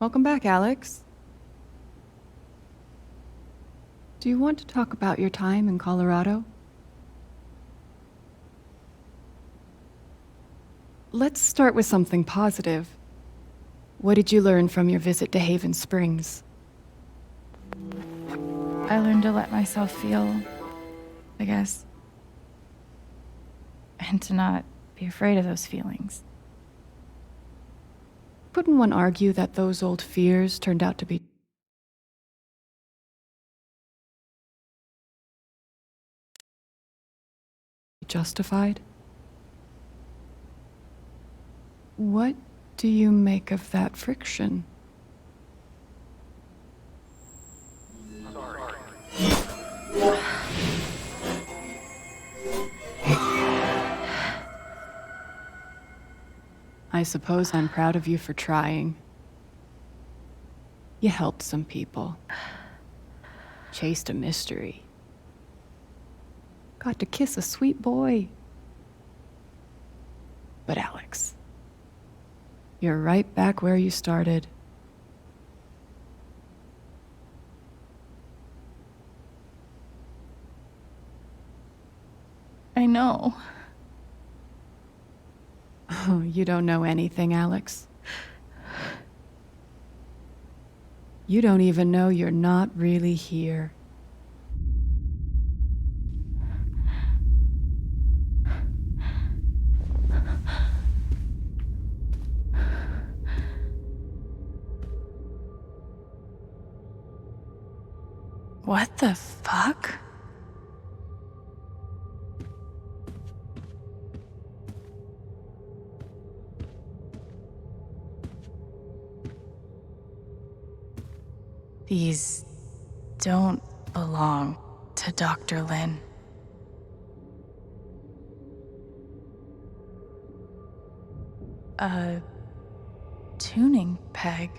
Welcome back, Alex. Do you want to talk about your time in Colorado? Let's start with something positive. What did you learn from your visit to Haven Springs? I learned to let myself feel, I guess. And to not be afraid of those feelings. Couldn't one argue that those old fears turned out to be justified? What do you make of that friction? I suppose I'm proud of you for trying. You helped some people. Chased a mystery. Got to kiss a sweet boy. But Alex, you're right back where you started. I know. Oh, you don't know anything, Alex. You don't even know you're not really here. What the fuck? These don't belong to Dr. Lin. A tuning peg.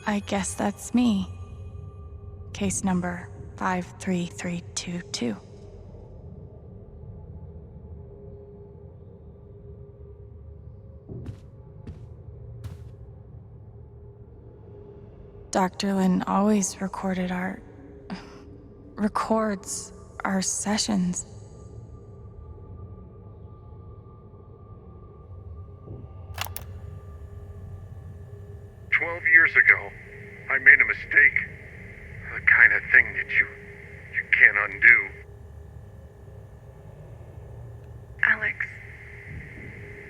I guess that's me. Case number 53322. Dr. Lin always records our sessions. "12 years ago, I made a mistake. The kind of thing that you can't undo." Alex,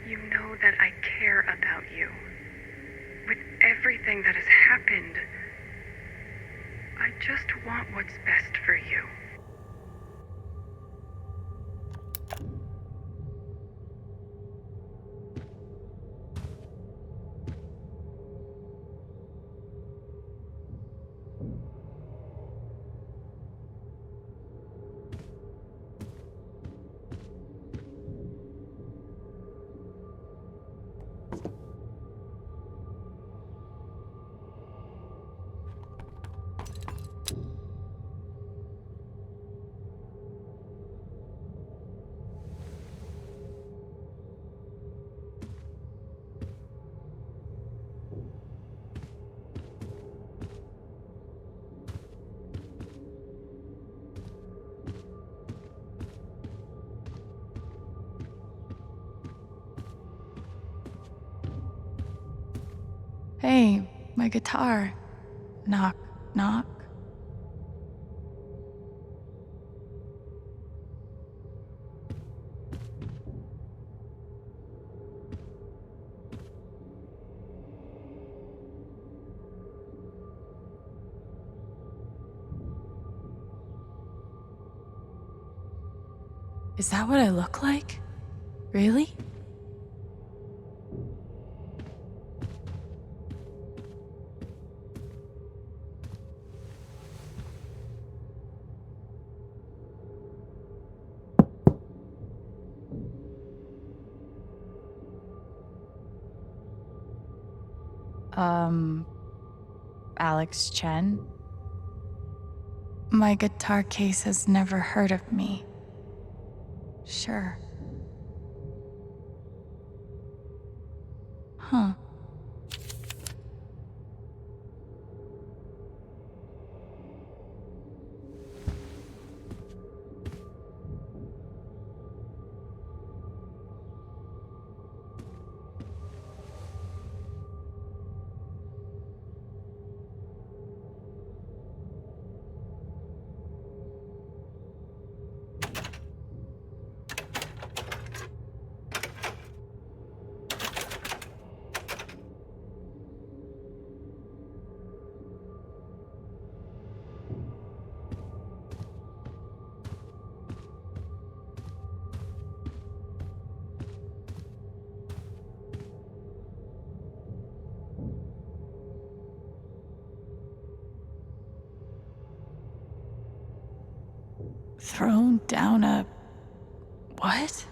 you know that I care about you. With everything that has happened, I just want what's best for you. Hey, my guitar. Knock, knock. Is that what I look like? Really? Alex Chen? My guitar case has never heard of me. Sure. Huh. Thrown down a... what?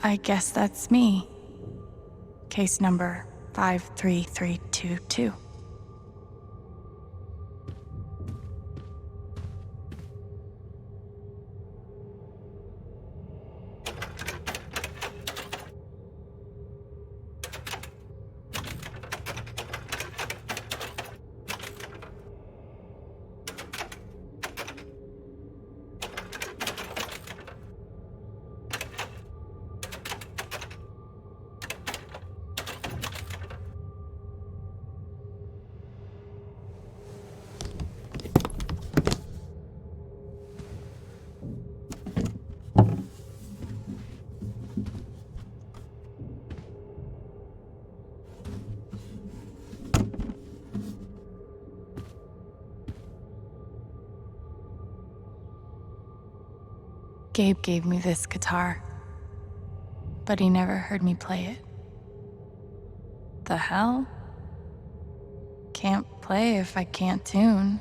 I guess that's me. Case number 53322. Gabe gave me this guitar, but he never heard me play it. The hell? Can't play if I can't tune.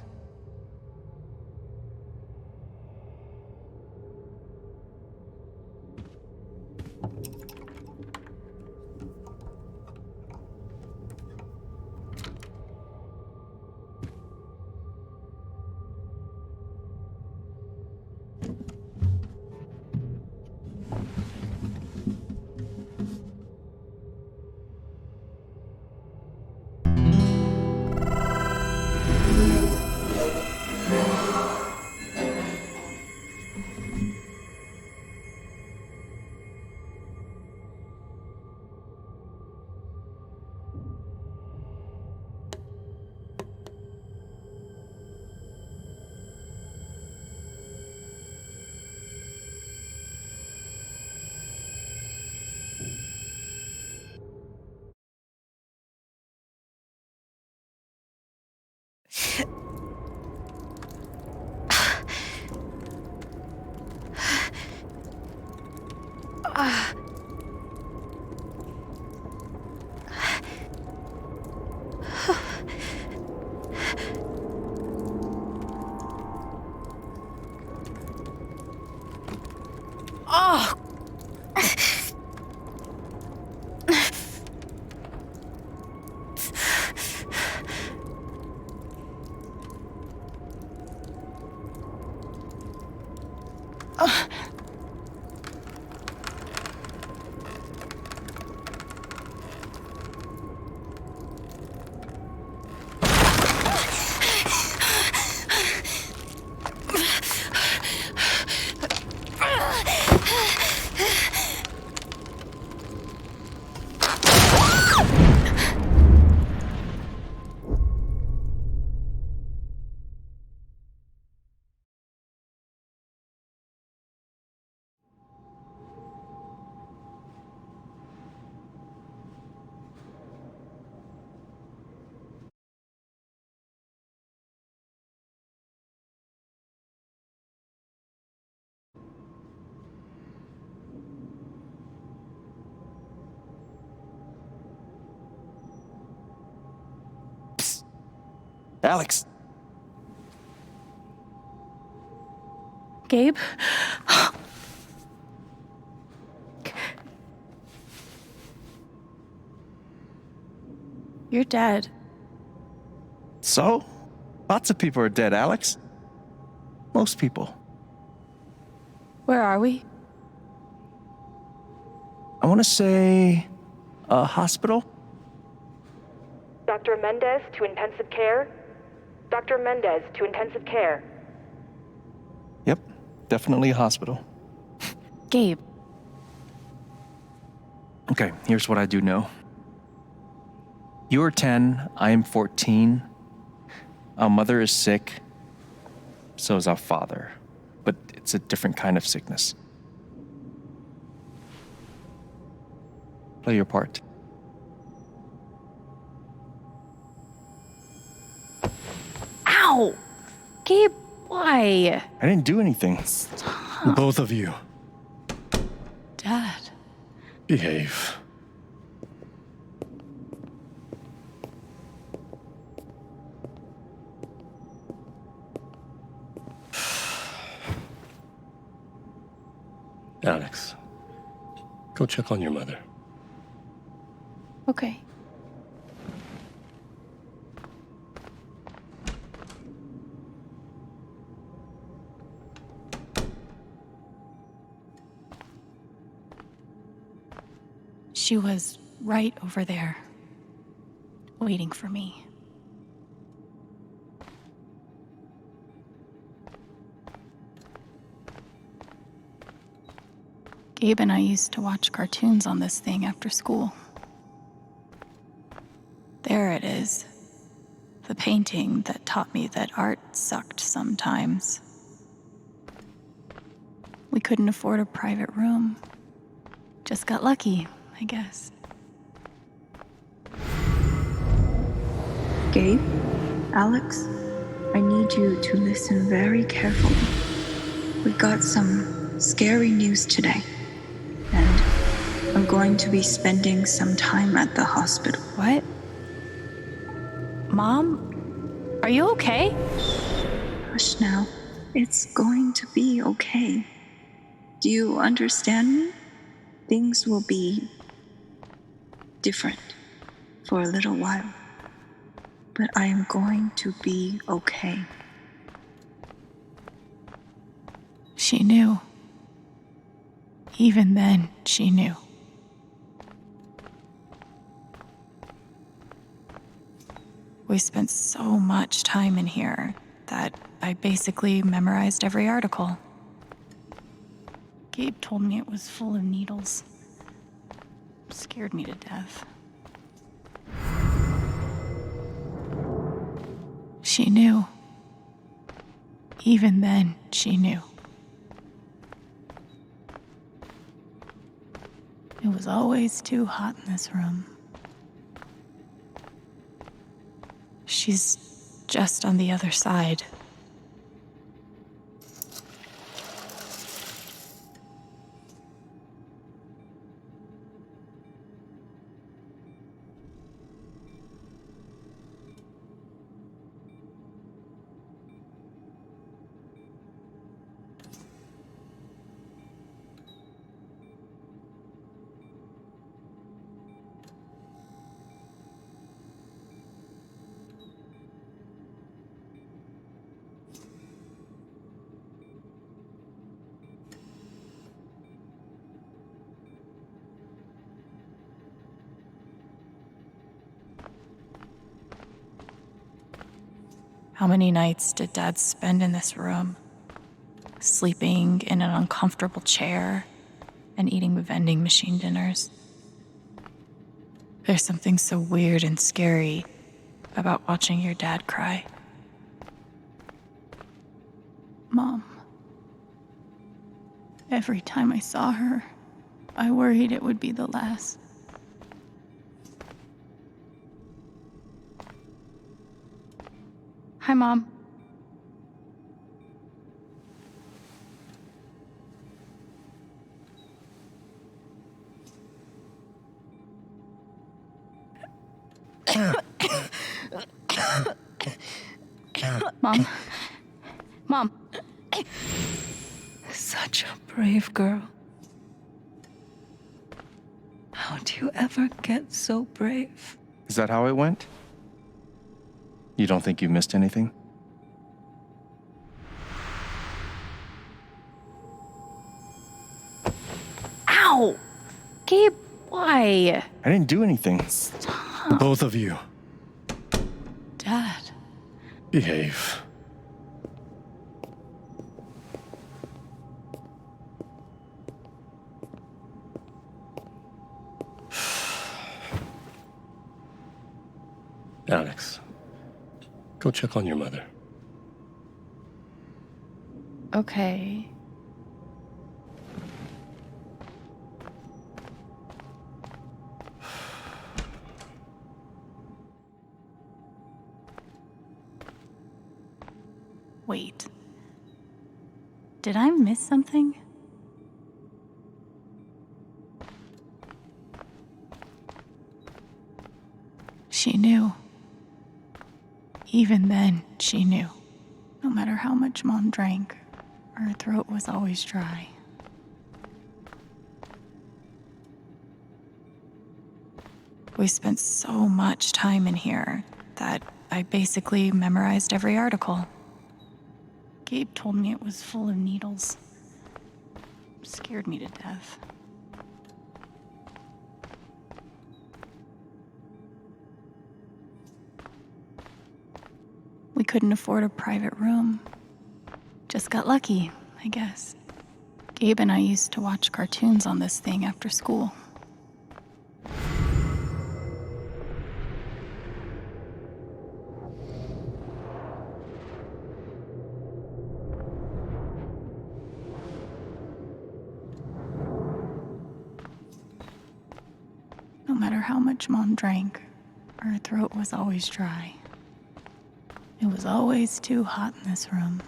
Oh! Alex! Gabe? You're dead. So? Lots of people are dead, Alex. Most people. Where are we? I want to say a hospital? Dr. Mendez to intensive care? Dr. Mendez to intensive care. Yep, definitely a hospital. Gabe. Okay, here's what I do know. You are 10, I am 14. Our mother is sick. So is our father. But it's a different kind of sickness. Play your part. Ow! Gabe, why? I didn't do anything. Both of you, Dad. behave. Alex, go check on your mother. Okay. She was right over there, waiting for me. Gabe and I used to watch cartoons on this thing after school. There it is. The painting that taught me that art sucked sometimes. We couldn't afford a private room. Just got lucky, I guess. Gabe, Alex, I need you to listen very carefully. We got some scary news today, and I'm going to be spending some time at the hospital. What? Mom? Are you okay? Hush now. It's going to be okay. Do you understand me? Things will be different for a little while, but I am going to be okay. She knew. Even then, she knew. We spent so much time in here that I basically memorized every article. Gabe told me it was full of needles. Scared me to death. She knew. Even then, she knew. It was always too hot in this room. She's just on the other side. How many nights did Dad spend in this room? Sleeping in an uncomfortable chair and eating vending machine dinners. There's something so weird and scary about watching your dad cry. Mom. Every time I saw her, I worried it would be the last. Hi, Mom. Mom. Mom. Such a brave girl. How do you ever get so brave? Is that how it went? You don't think you missed anything? Ow! Gabe, why? I didn't do anything. Both of you. Dad. Behave. Alex, go check on your mother. Okay. Wait. Did I miss something? She knew. Even then, she knew. No matter how much Mom drank, her throat was always dry. We spent so much time in here that I basically memorized every article. Gabe told me it was full of needles. Scared me to death. We couldn't afford a private room. Just got lucky, I guess. Gabe and I used to watch cartoons on this thing after school. No matter how much Mom drank, her throat was always dry. It was always too hot in this room.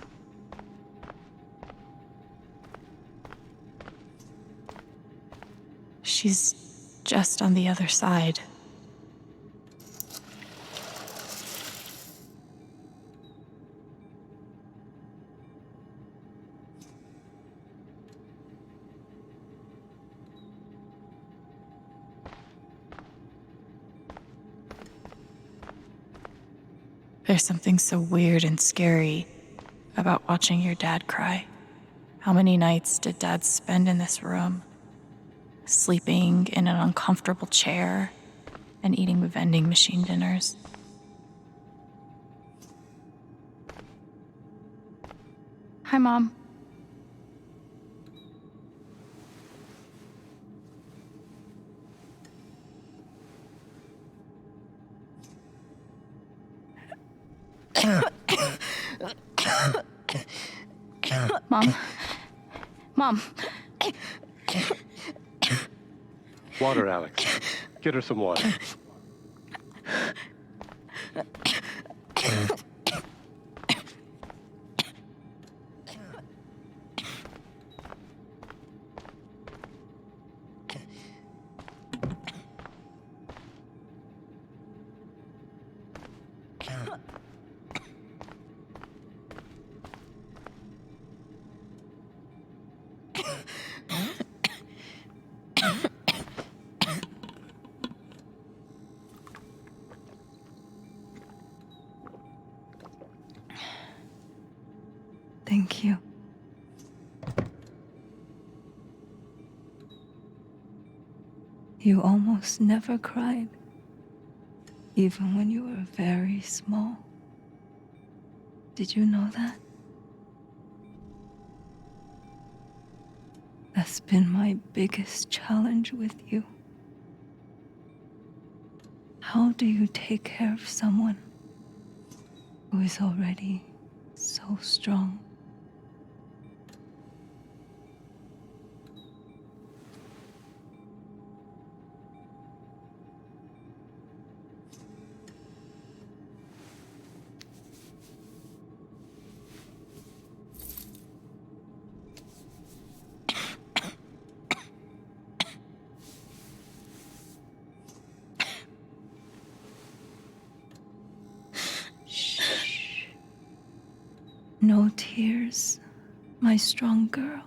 She's just on the other side. There's something so weird and scary about watching your dad cry. How many nights did Dad spend in this room, sleeping in an uncomfortable chair and eating vending machine dinners? Hi, Mom. Mom. Mom. Water, Alex. Get her some water. Thank you. You almost never cried, even when you were very small. Did you know that? That's been my biggest challenge with you. How do you take care of someone who is already so strong? No tears, my strong girl.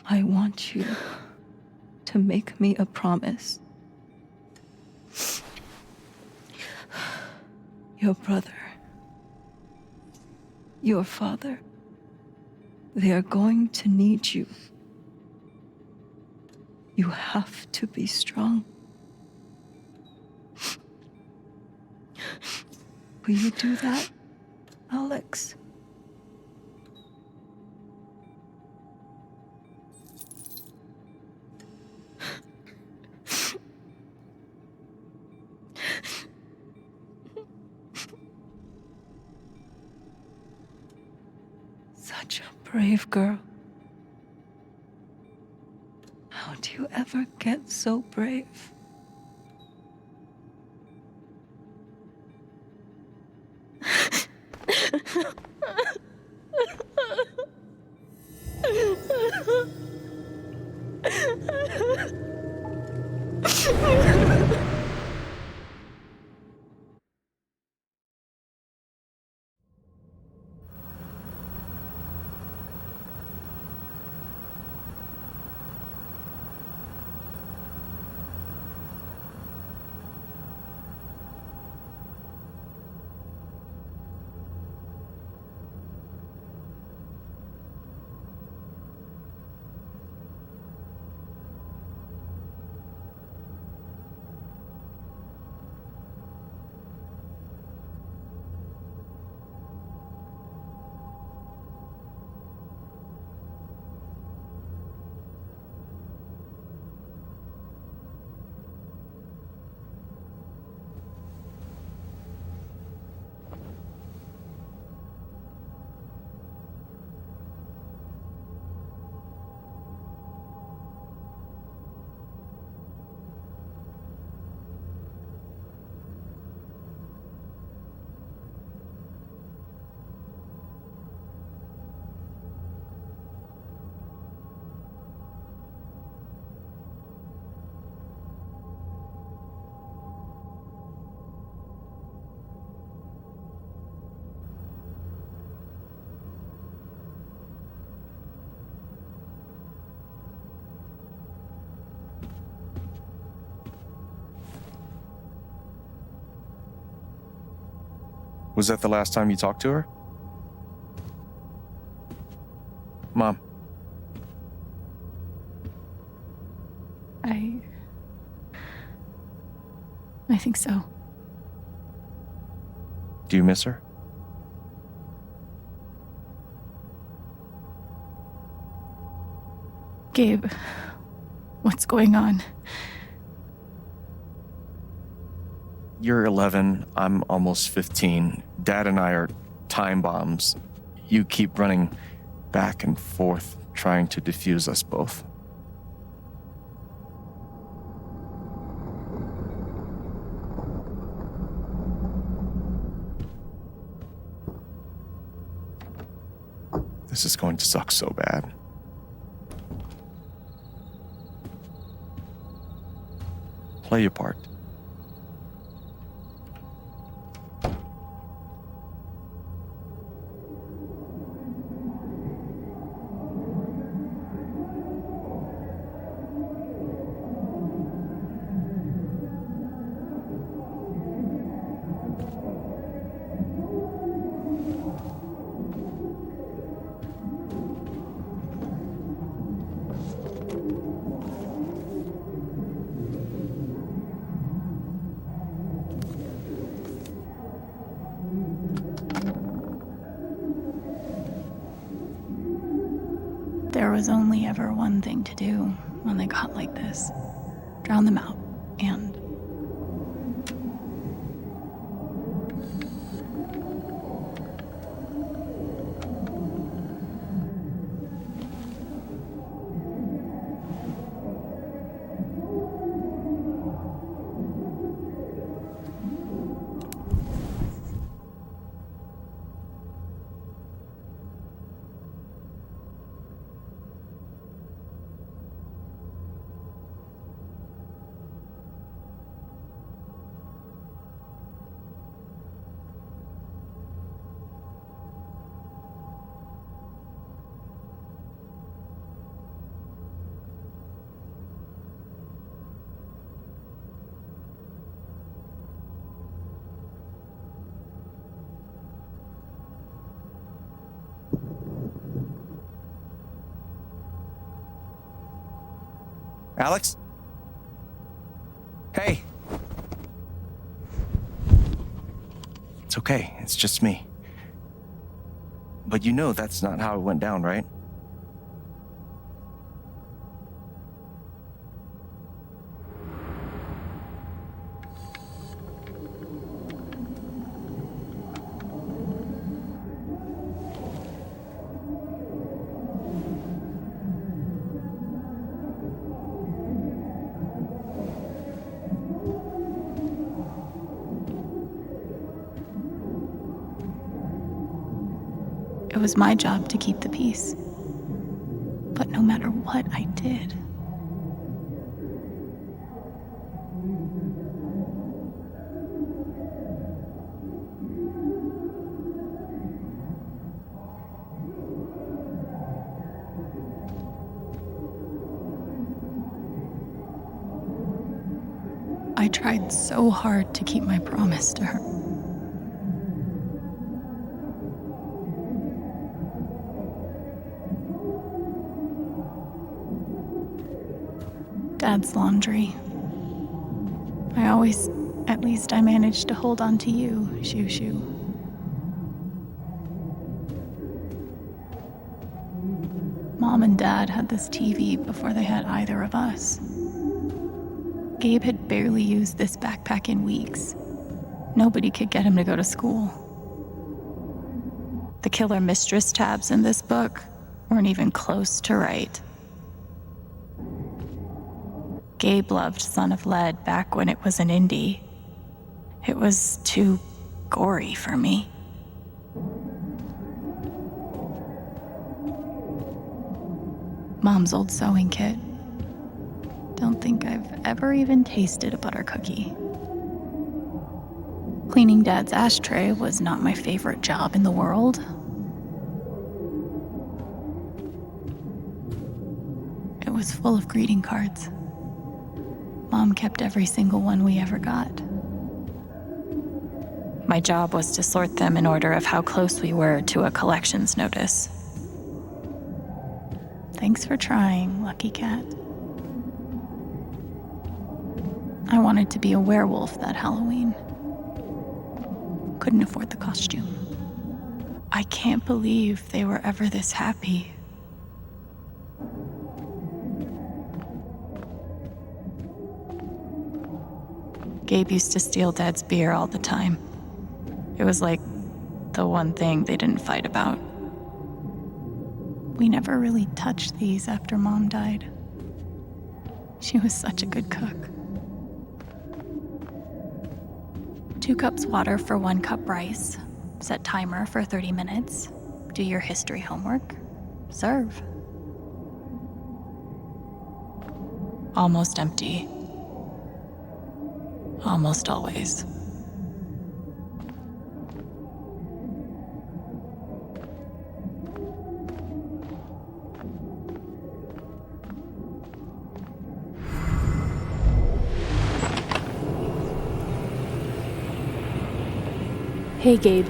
I want you to make me a promise. Your brother, your father, they are going to need you. You have to be strong. Will you do that, Alex? Such a brave girl. How do you ever get so brave? Was that the last time you talked to her? Mom. I think so. Do you miss her? Gabe, what's going on? You're 11, I'm almost 15. Dad and I are time bombs. You keep running back and forth, trying to defuse us both. This is going to suck so bad. Play your part. There was only ever one thing to do when they got like this. Drown them out, and... Alex? Hey. It's okay. It's just me. But you know that's not how it went down, right? It was my job to keep the peace. But no matter what I did, I tried so hard to keep my promise to her. Dad's laundry. At least I managed to hold on to you, Shoo Shoo. Mom and Dad had this TV before they had either of us. Gabe had barely used this backpack in weeks. Nobody could get him to go to school. The killer mistress tabs in this book weren't even close to right. Gabe loved Son of Lead back when it was an indie. It was too gory for me. Mom's old sewing kit. Don't think I've ever even tasted a butter cookie. Cleaning Dad's ashtray was not my favorite job in the world. It was full of greeting cards. Mom kept every single one we ever got. My job was to sort them in order of how close we were to a collections notice. Thanks for trying, Lucky Cat. I wanted to be a werewolf that Halloween. Couldn't afford the costume. I can't believe they were ever this happy. Gabe used to steal Dad's beer all the time. It was like the one thing they didn't fight about. We never really touched these after Mom died. She was such a good cook. 2 cups water for 1 cup rice. Set timer for 30 minutes. Do your history homework. Serve. Almost empty. Almost always. Hey Gabe,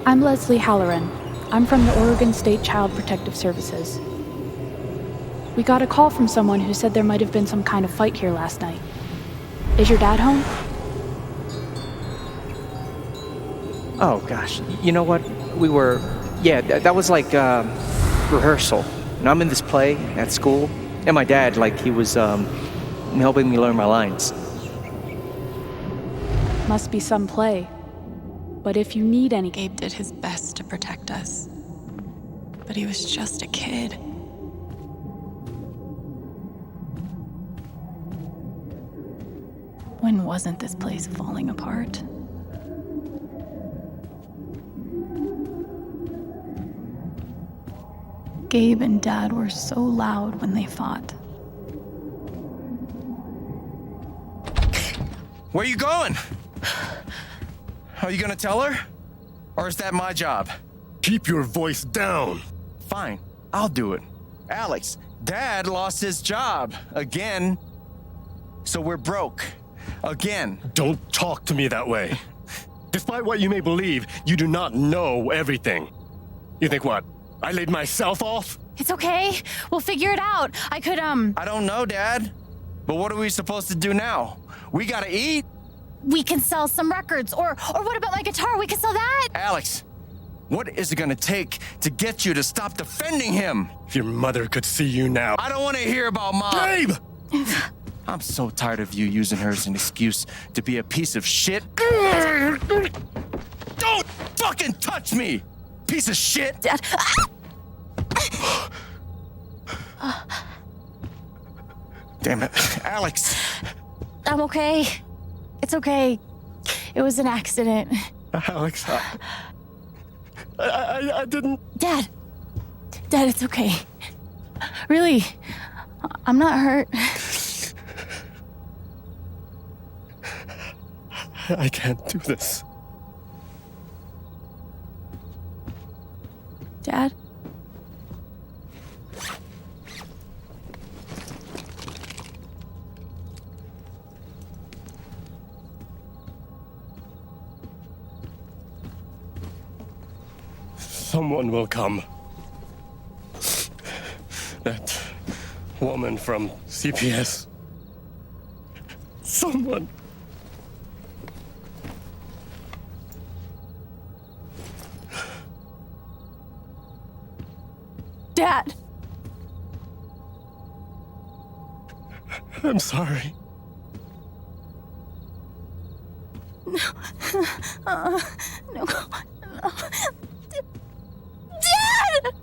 I'm Leslie Halloran. I'm from the Oregon State Child Protective Services. We got a call from someone who said there might have been some kind of fight here last night. Is your dad home? Oh, gosh. You know what? That was like rehearsal. And I'm in this play at school, and my dad, he was helping me learn my lines. Must be some play. But if you need any... Gabe did his best to protect us. But he was just a kid. When wasn't this place falling apart? Gabe and Dad were so loud when they fought. Where you going? Are you gonna tell her? Or is that my job? Keep your voice down. Fine, I'll do it. Alex, Dad lost his job again. So we're broke. Again. Don't talk to me that way. Despite what you may believe, you do not know everything. You think what? I laid myself off? It's okay. We'll figure it out. I don't know, Dad. But what are we supposed to do now? We gotta eat? We can sell some records, or what about my guitar? We can sell that. Alex, what is it gonna take to get you to stop defending him? If your mother could see you now. I don't want to hear about Mom. Gabe! I'm so tired of you using her as an excuse to be a piece of shit. Don't fucking touch me, piece of shit! Dad. Damn it, Alex. I'm okay. It's okay. It was an accident. Alex, I didn't... Dad, it's okay. Really, I'm not hurt. I can't do this. Dad? Someone will come. That woman from CPS. Someone. Dad! I'm sorry. No. No. Dad!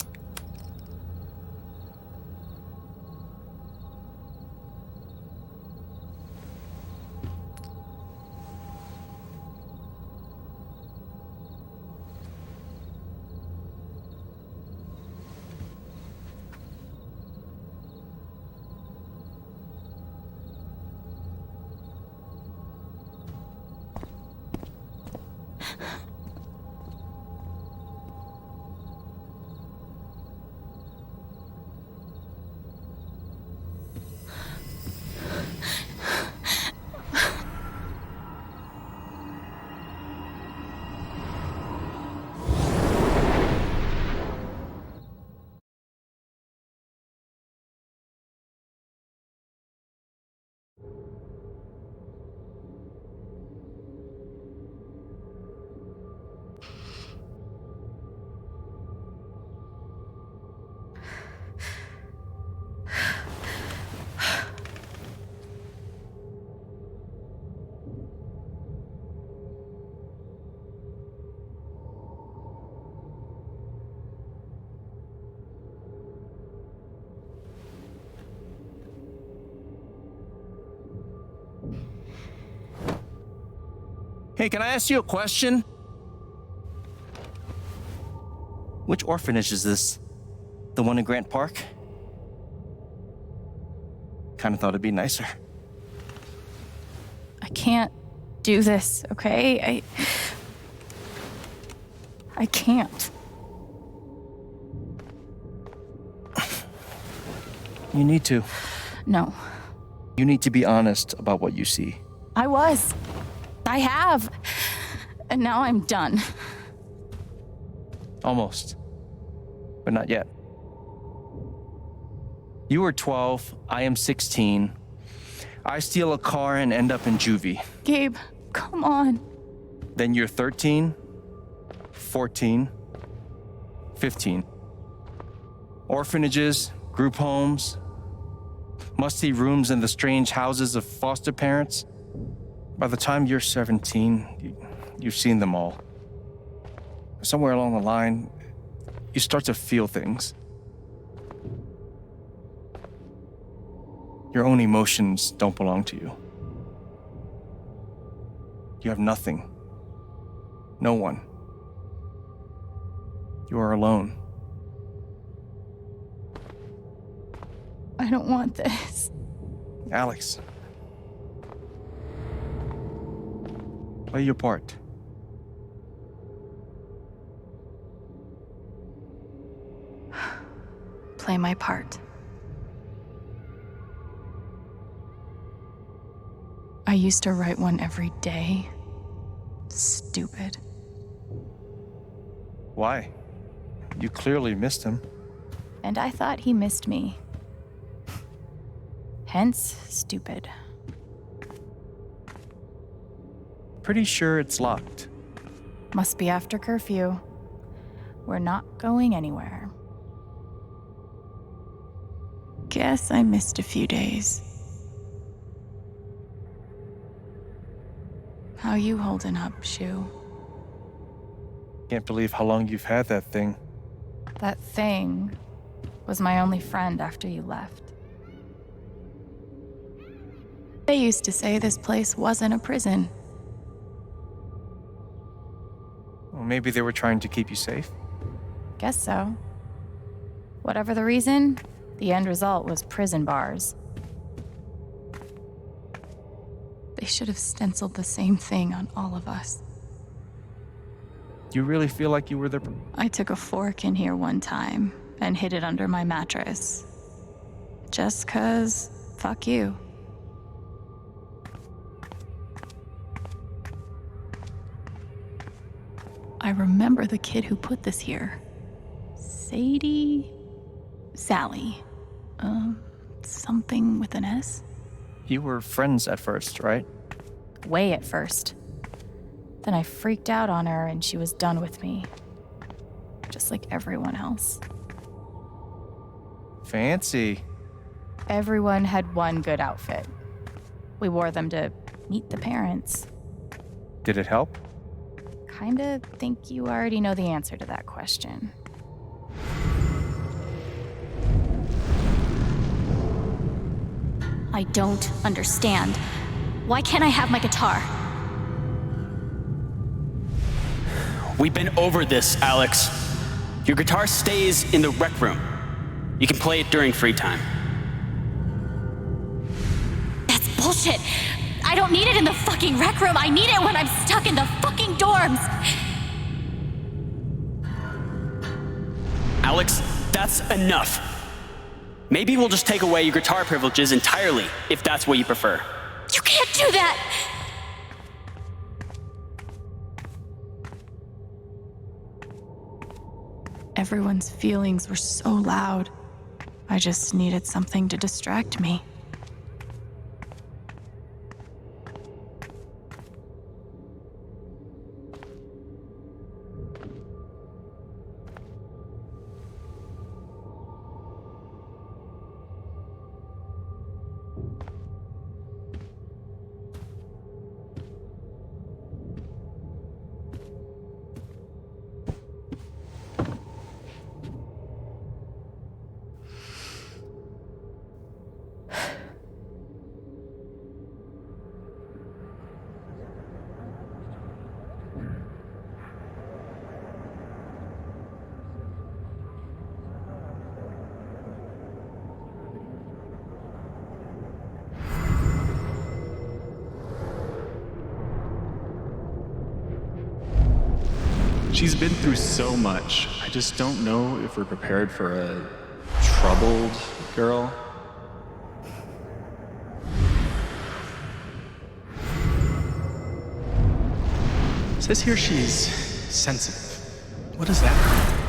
Hey, can I ask you a question? Which orphanage is this? The one in Grant Park? Kinda thought it'd be nicer. I can't do this, okay? I can't. You need to. No. You need to be honest about what you see. I was. I have. And now I'm done. Almost. But not yet. You were 12, I am 16. I steal a car and end up in juvie. Gabe, come on. Then you're 13, 14, 15. Orphanages, group homes, musty rooms in the strange houses of foster parents. By the time you're 17, you've seen them all. Somewhere along the line, you start to feel things. Your own emotions don't belong to you. You have nothing. No one. You are alone. I don't want this. Alex. Play your part. Play my part. I used to write one every day. Stupid. Why? You clearly missed him. And I thought he missed me. Hence, stupid. Pretty sure it's locked. Must be after curfew. We're not going anywhere. Guess I missed a few days. How you holding up, Shu? Can't believe how long you've had that thing. That thing was my only friend after you left. They used to say this place wasn't a prison. Well, maybe they were trying to keep you safe. Guess so. Whatever the reason, the end result was prison bars. They should have stenciled the same thing on all of us. You really feel like you were there? I took a fork in here one time and hid it under my mattress. Just 'cause, fuck you. I remember the kid who put this here. Sally. Something with an S? You were friends at first, right? Way at first. Then I freaked out on her and she was done with me. Just like everyone else. Fancy. Everyone had one good outfit. We wore them to meet the parents. Did it help? Kinda think you already know the answer to that question. I don't understand. Why can't I have my guitar? We've been over this, Alex. Your guitar stays in the rec room. You can play it during free time. That's bullshit. I don't need it in the fucking rec room. I need it when I'm stuck in the fucking dorms. Alex, that's enough. Maybe we'll just take away your guitar privileges entirely, if that's what you prefer. You can't do that! Everyone's feelings were so loud. I just needed something to distract me. She's been through so much. I just don't know if we're prepared for a troubled girl. It says here she's sensitive. What does that mean?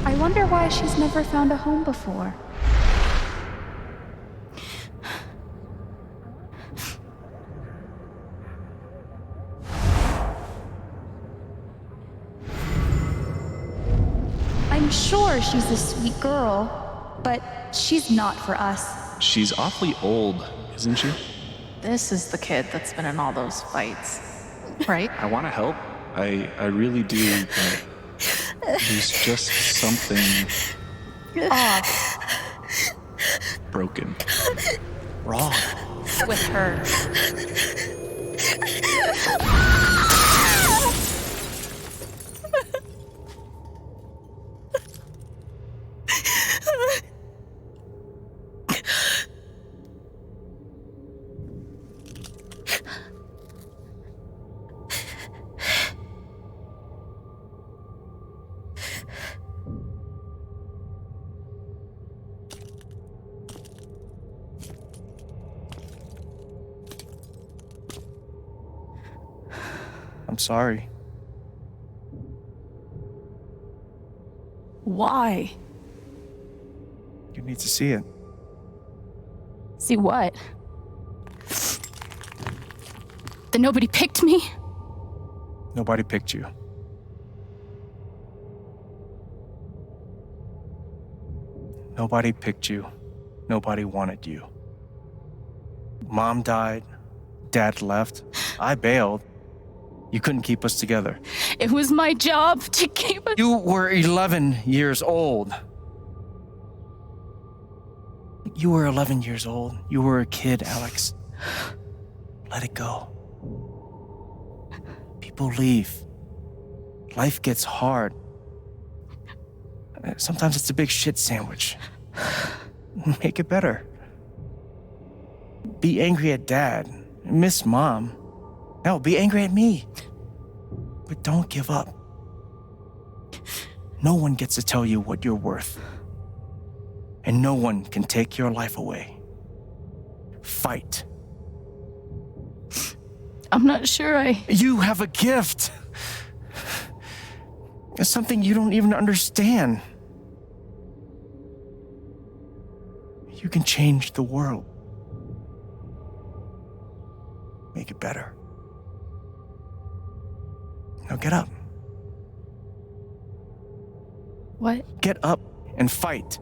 I wonder why she's never found a home before. I'm sure she's a sweet girl, but she's not for us. She's awfully old, isn't she? This is the kid that's been in all those fights, right? I want to help. I really do, but there's just something Off broken. Wrong. with her. I'm sorry. Why? You need to see it. See what? That nobody picked me? Nobody picked you. Nobody picked you. Nobody wanted you. Mom died. Dad left. I bailed. You couldn't keep us together. It was my job to keep us. You were 11 years old. You were 11 years old. You were a kid, Alex. Let it go. People leave. Life gets hard. Sometimes it's a big shit sandwich. Make it better. Be angry at Dad. Miss Mom. No, be angry at me. But don't give up. No one gets to tell you what you're worth. And no one can take your life away. Fight. I'm not sure You have a gift. It's something you don't even understand. You can change the world. Make it better. Now get up. What? Get up and fight.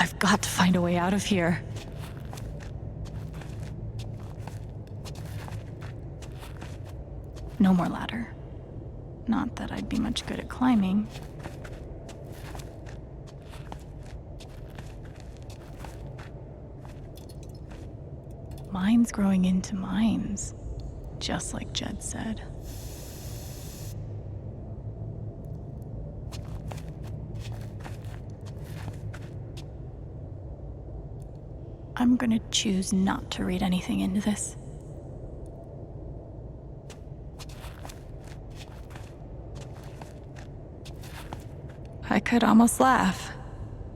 I've got to find a way out of here. No more ladder. Not that I'd be much good at climbing. Mines growing into mines, just like Jed said. I'm gonna choose not to read anything into this. I could almost laugh,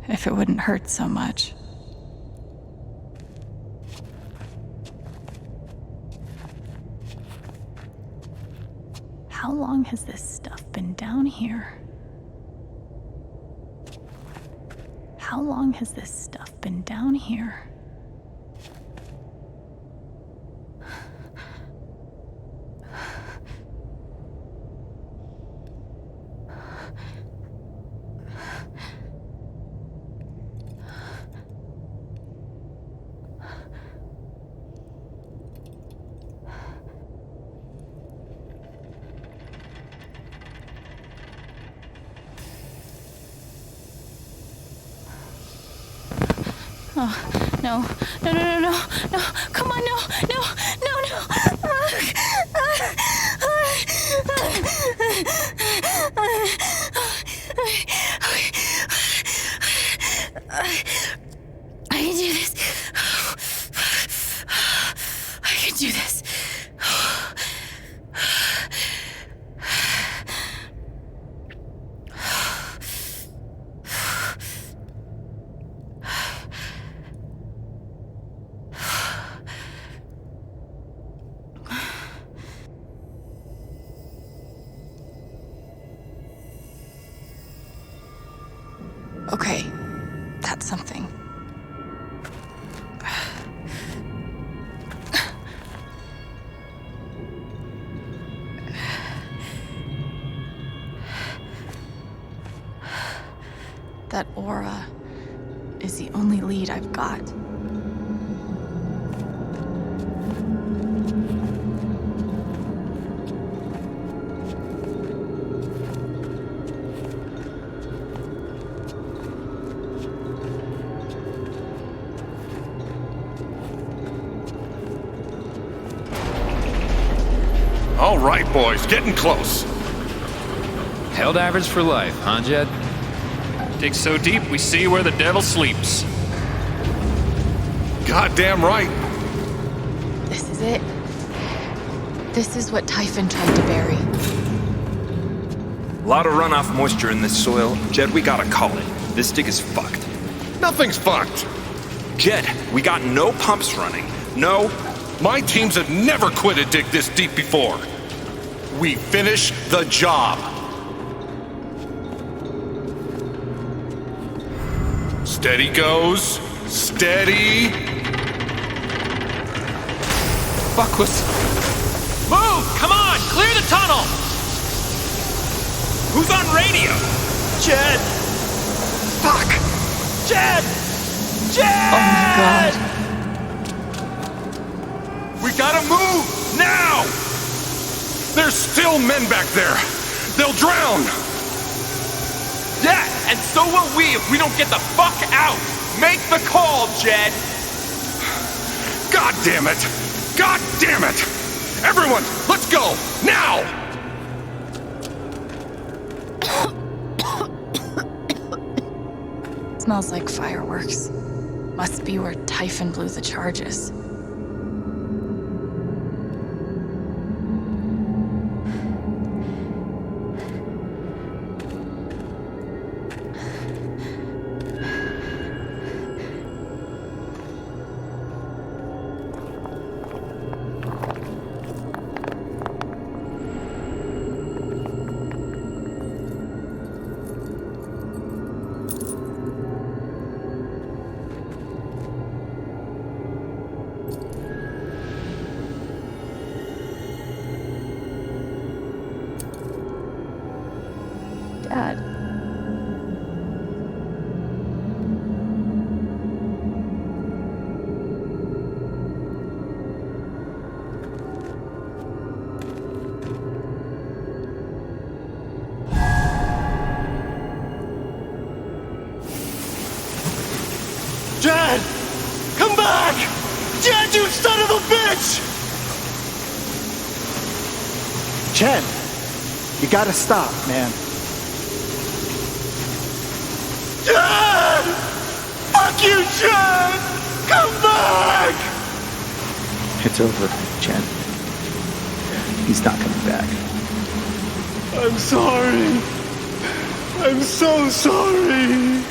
if it wouldn't hurt so much. How long has this stuff been down here? How long has this stuff been down here? Oh, no. No, no, no, no, no. Come on, no, no, no, no. I can do this. I can do this. Okay, that's something. That aura is the only lead I've got. All right, boys, getting close. Held average for life, huh, Jed? Dig so deep, we see where the devil sleeps. Goddamn right. This is it. This is what Typhon tried to bury. A lot of runoff moisture in this soil. Jed, we gotta call it. This dig is fucked. Nothing's fucked. Jed, we got no pumps running. No. My teams have never quit a dig this deep before. We finish the job. Steady goes. Steady. Fuck was... Move! Come on! Clear the tunnel! Who's on radio? Jed! Fuck! Jed! Jed! Oh my god. We gotta move! Now! There's still men back there. They'll drown. Yeah, and so will we if we don't get the fuck out! Make the call, Jed! God damn it! God damn it! Everyone, let's go! Now! Smells like fireworks. Must be where Typhon blew the charges. Dad. Jed! Come back! Jed, you son of a bitch! Jed, you gotta stop, man. Jed! Fuck you, Jed! Come back! It's over, Jed. He's not coming back. I'm sorry. I'm so sorry.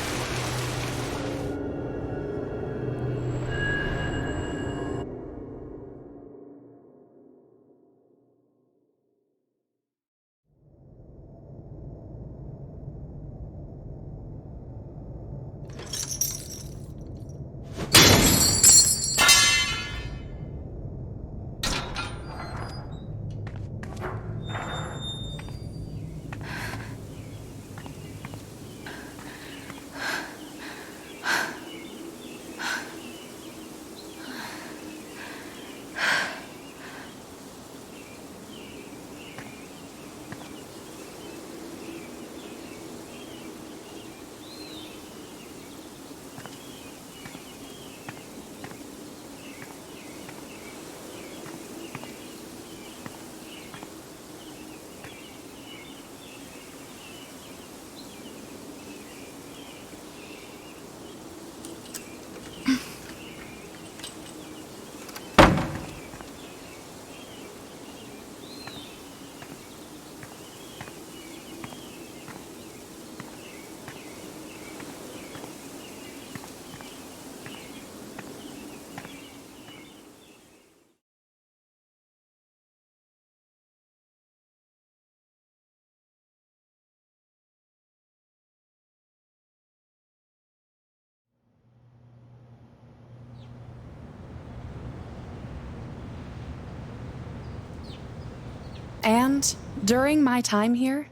And during my time here,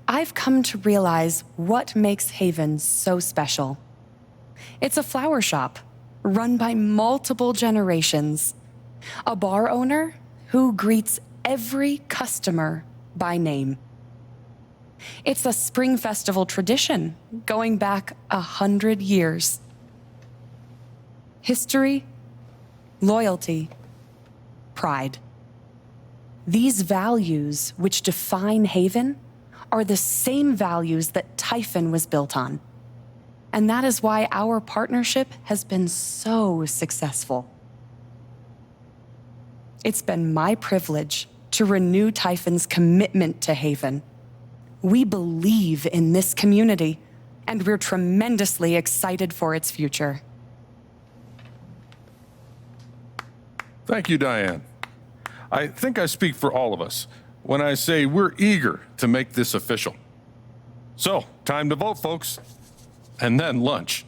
I've come to realize what makes Haven so special. It's a flower shop run by multiple generations, a bar owner who greets every customer by name. It's a spring festival tradition going back 100 years. History, loyalty, pride. These values which define Haven are the same values that Typhon was built on. And that is why our partnership has been so successful. It's been my privilege to renew Typhon's commitment to Haven. We believe in this community, and we're tremendously excited for its future. Thank you, Diane. I think I speak for all of us when I say we're eager to make this official. So, time to vote, folks. And then lunch.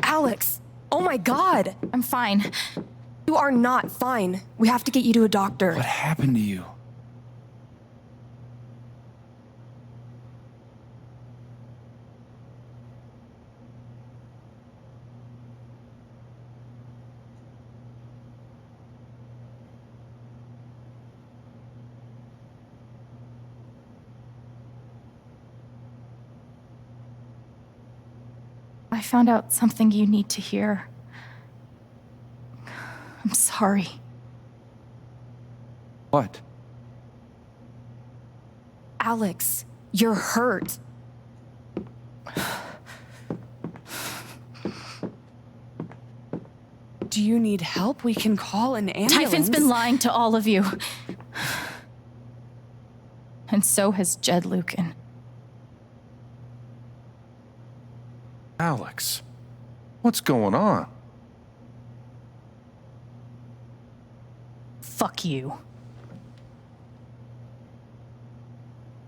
Alex! Oh my god! I'm fine. You are not fine. We have to get you to a doctor. What happened to you? I found out something you need to hear. I'm sorry. What? Alex, you're hurt. Do you need help? We can call an ambulance. Typhon's been lying to all of you. And so has Jed Lucan. Alex, what's going on? Fuck you.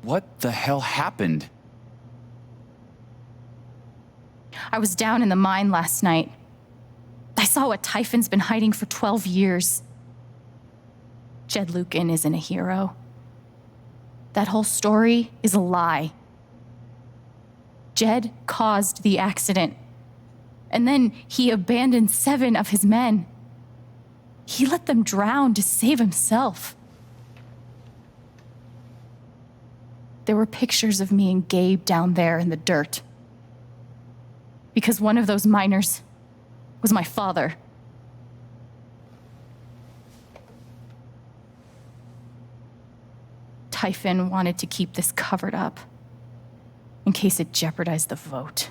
What the hell happened? I was down in the mine last night. I saw what Typhon's been hiding for 12 years. Jed Lucan isn't a hero. That whole story is a lie. Jed caused the accident. And then he abandoned 7 of his men. He let them drown to save himself. There were pictures of me and Gabe down there in the dirt. Because one of those miners was my father. Typhon wanted to keep this covered up in case it jeopardized the vote.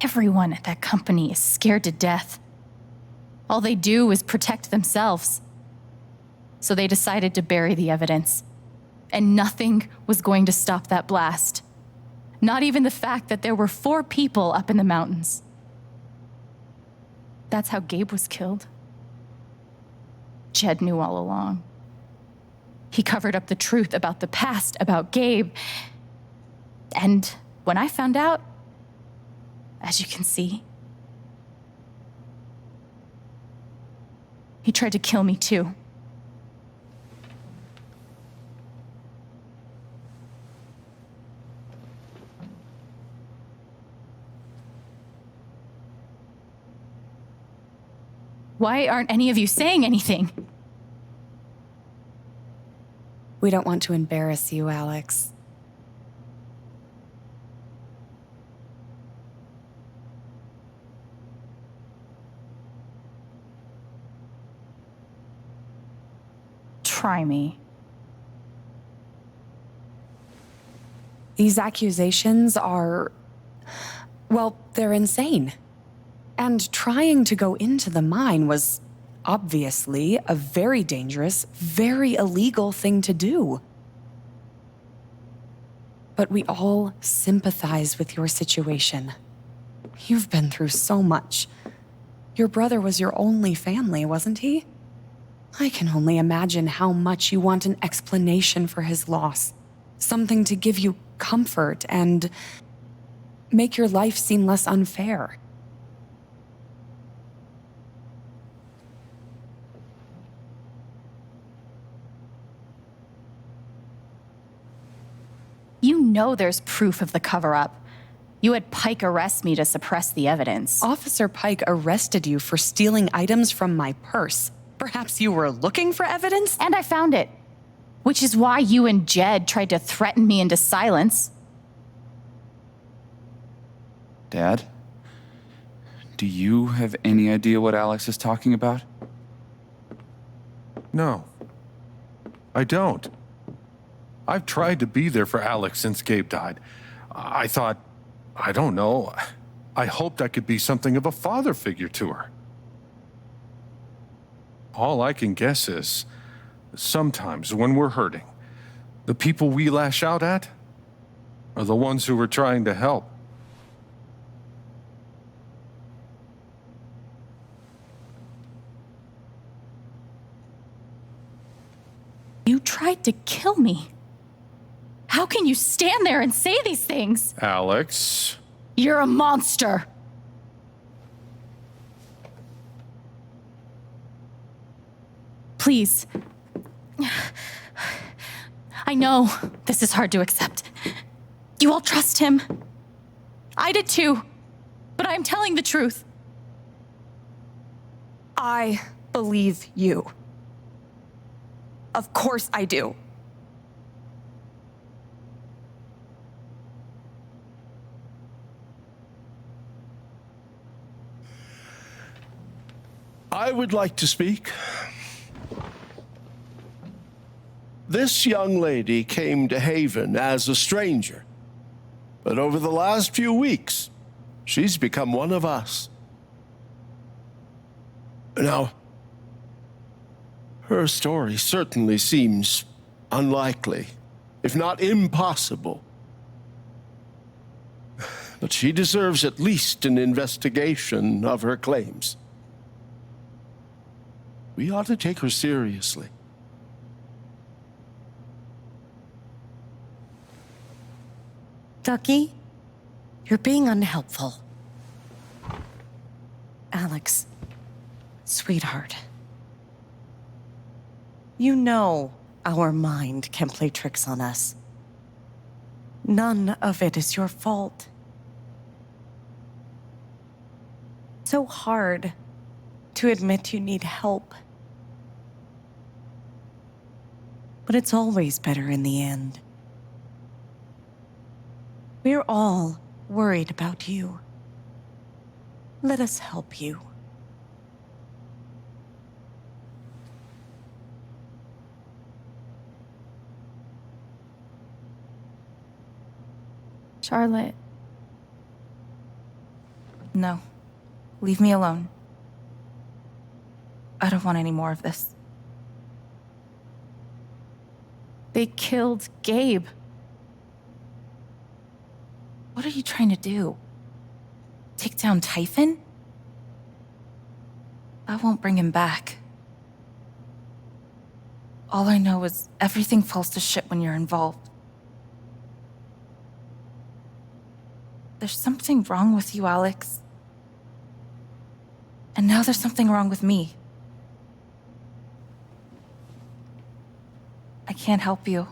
Everyone at that company is scared to death. All they do is protect themselves. So they decided to bury the evidence. And nothing was going to stop that blast. Not even the fact that there were 4 people up in the mountains. That's how Gabe was killed. Jed knew all along. He covered up the truth about the past, about Gabe. And when I found out, as you can see, he tried to kill me too. Why aren't any of you saying anything? We don't want to embarrass you, Alex. Try me. These accusations are, well, they're insane. And trying to go into the mine was obviously a very dangerous, very illegal thing to do. But we all sympathize with your situation. You've been through so much. Your brother was your only family, wasn't he? I can only imagine how much you want an explanation for his loss. Something to give you comfort and make your life seem less unfair. You know there's proof of the cover-up. You had Pike arrest me to suppress the evidence. Officer Pike arrested you for stealing items from my purse. Perhaps you were looking for evidence? And I found it. Which is why you and Jed tried to threaten me into silence. Dad? Do you have any idea what Alex is talking about? No, I don't. I've tried to be there for Alex since Gabe died. I thought, I don't know, I hoped I could be something of a father figure to her. All I can guess is, sometimes when we're hurting, the people we lash out at are the ones who we're trying to help. You tried to kill me. How can you stand there and say these things? Alex. You're a monster. Please. I know this is hard to accept. You all trust him. I did too. But I'm telling the truth. I believe you. Of course I do. I would like to speak. This young lady came to Haven as a stranger, but over the last few weeks, she's become one of us. Now, her story certainly seems unlikely, if not impossible. But she deserves at least an investigation of her claims. We ought to take her seriously. Ducky, you're being unhelpful. Alex, sweetheart. You know our mind can play tricks on us. None of it is your fault. So hard to admit you need help. But it's always better in the end. We're all worried about you. Let us help you. Charlotte. No. Leave me alone. I don't want any more of this. They killed Gabe. What are you trying to do? Take down Typhon? I won't bring him back. All I know is everything falls to shit when you're involved. There's something wrong with you, Alex. And now there's something wrong with me. I can't help you.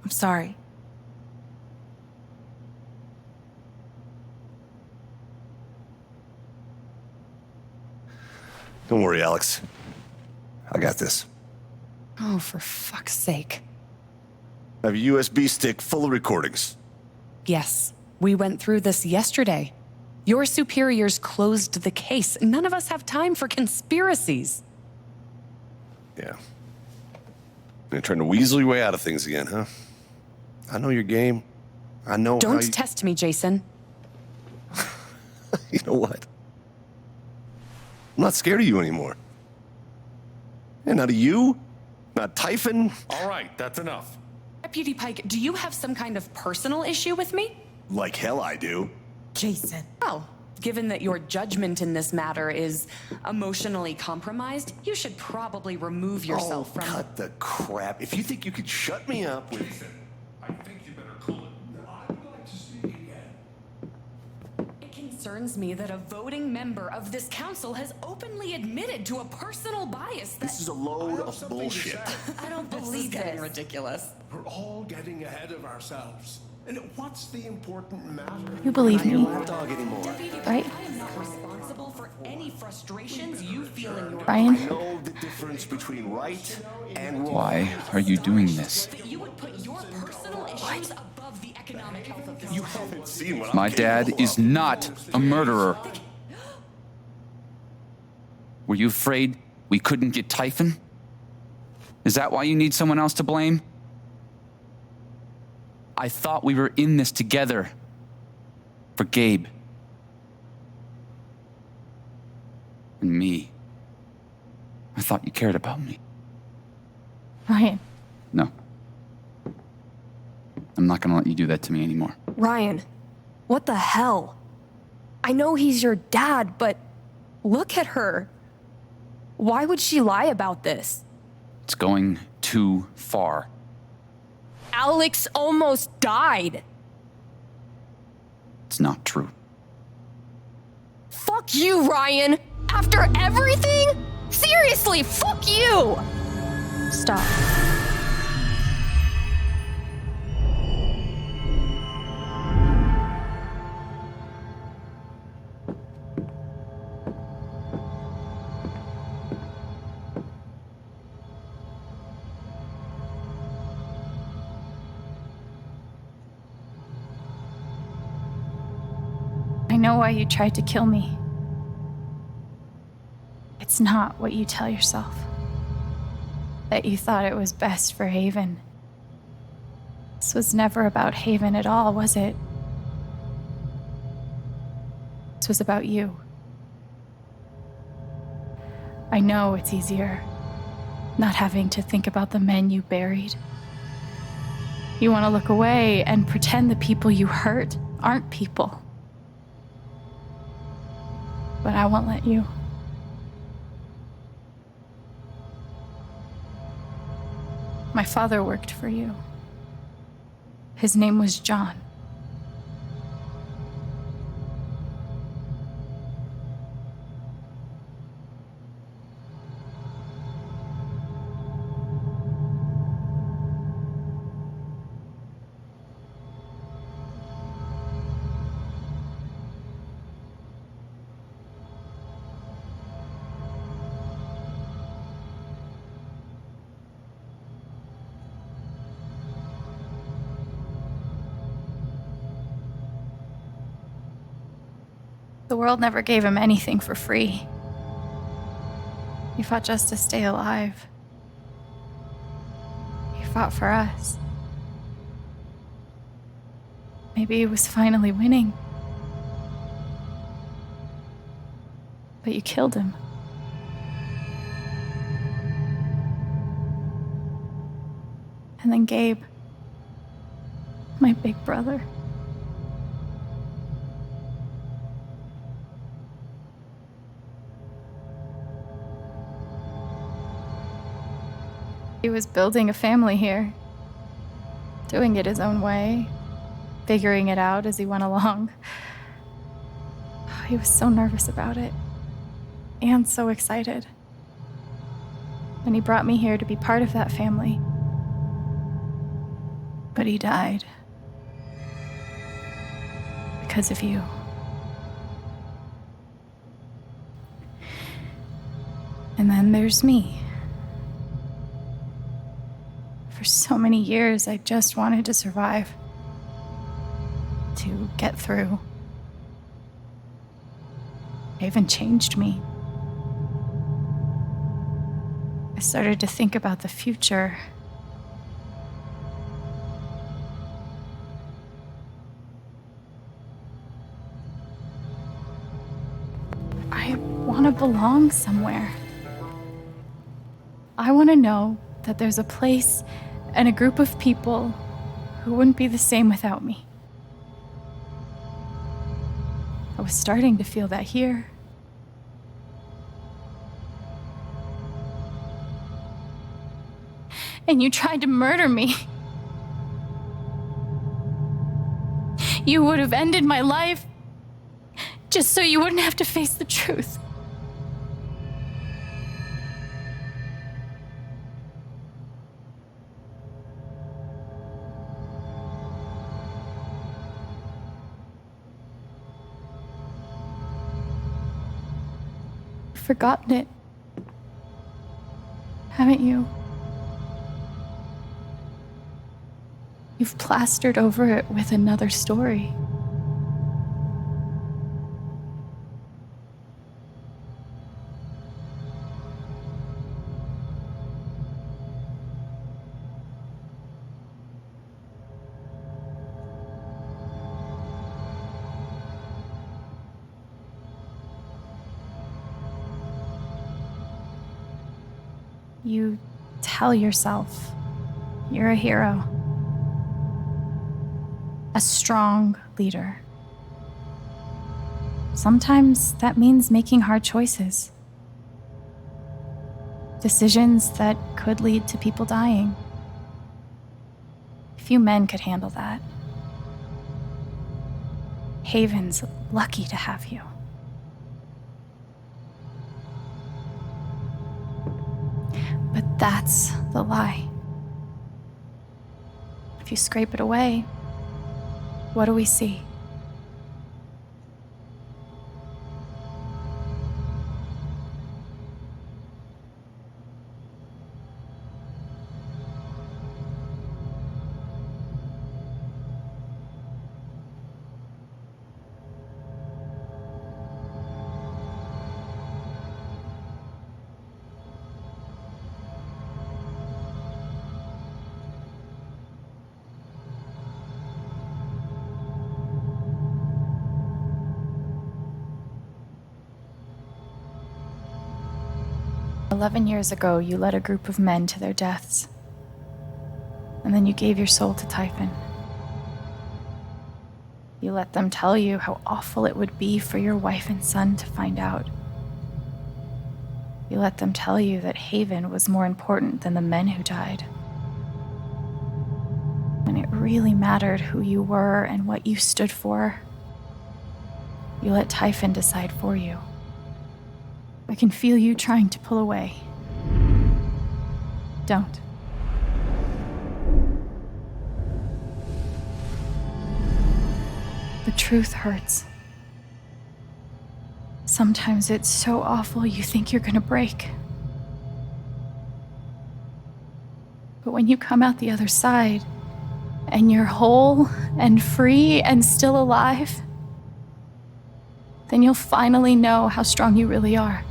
I'm sorry. Don't worry, Alex. I got this. Oh, for fuck's sake. I have a USB stick full of recordings. Yes, we went through this yesterday. Your superiors closed the case. None of us have time for conspiracies. Yeah. You're trying to weasel your way out of things again, huh? I know your game. I know how Don't you... test me, Jason. You know what? I'm not scared of you anymore. And not of you, not Typhon. All right, that's enough. Deputy Pike, do you have some kind of personal issue with me? Like hell I do. Jason. Well, given that your judgment in this matter is emotionally compromised, you should probably remove yourself from... Cut the crap. If you think you could shut me up with... Jason, I think you better cool it. I'd like to speak again. It concerns me that a voting member of this council has openly admitted to a personal bias that... This is a load of bullshit. I don't believe this. Is getting ridiculous. We're all getting ahead of ourselves. And what's the important matter? You believe me, Dog anymore. right? I am not responsible for any frustrations you feel in your... Ryan? I know the difference between right and wrong. Why are you doing this? That you would put your personal issues above the economic health of this... You haven't seen what My I'm capable dad is of. not a murderer. Were you afraid we couldn't get Typhon? Is that why you need someone else to blame? I thought we were in this together. For Gabe. And me. I thought you cared about me. Ryan, No. I'm not gonna let you do that to me anymore. Ryan, what the hell? I know he's your dad, but look at her. Why would she lie about this? It's going too far. Alex almost died. It's not true. Fuck you, Ryan! After everything? Seriously, fuck you! stop. I know why you tried to kill me. It's not what you tell yourself. That you thought it was best for Haven. This was never about Haven at all, was it? This was about you. I know it's easier not having to think about the men you buried. You want to look away and pretend the people you hurt aren't people. But I won't let you. My father worked for you. His name was John. The world never gave him anything for free. He fought just to stay alive. He fought for us. Maybe he was finally winning. But you killed him. And then Gabe, my big brother. He was building a family here, doing it his own way, figuring it out as he went along. He was so nervous about it, and so excited. And he brought me here to be part of that family. But he died. Because of you. And then there's me. For so many years, I just wanted to survive. To get through. Haven changed me. I started to think about the future. want to belong somewhere. I want to know that there's a place and a group of people who wouldn't be the same without me. I was starting to feel that here. And you tried to murder me. You would have ended my life just so you wouldn't have to face the truth. You've forgotten it, haven't you? You've plastered over it with another story. You tell yourself you're a hero. A strong leader. Sometimes that means making hard choices. Decisions that could lead to people dying. Few men could handle that. Haven's lucky to have you. But that's the lie. If you scrape it away, what do we see? "11 years ago, you led a group of men to their deaths. And then you gave your soul to Typhon. You let them tell you how awful it would be for your wife and son to find out. You let them tell you that Haven was more important than the men who died. When it really mattered who you were and what you stood for, you let Typhon decide for you. I can feel you trying to pull away. Don't. The truth hurts. Sometimes it's so awful you think you're gonna break. But when you come out the other side, and you're whole and free and still alive, then you'll finally know how strong you really are.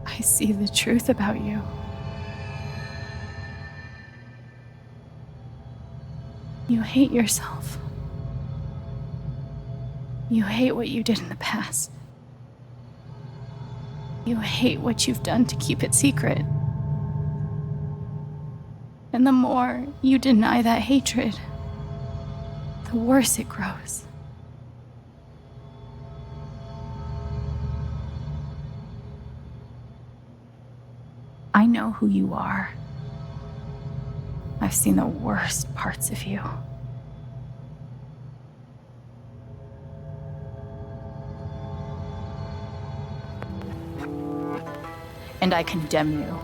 I see the truth about you. You hate yourself. You hate what you did in the past. You hate what you've done to keep it secret. And the more you deny that hatred, the worse it grows. I know who you are. I've seen the worst parts of you. And I condemn you.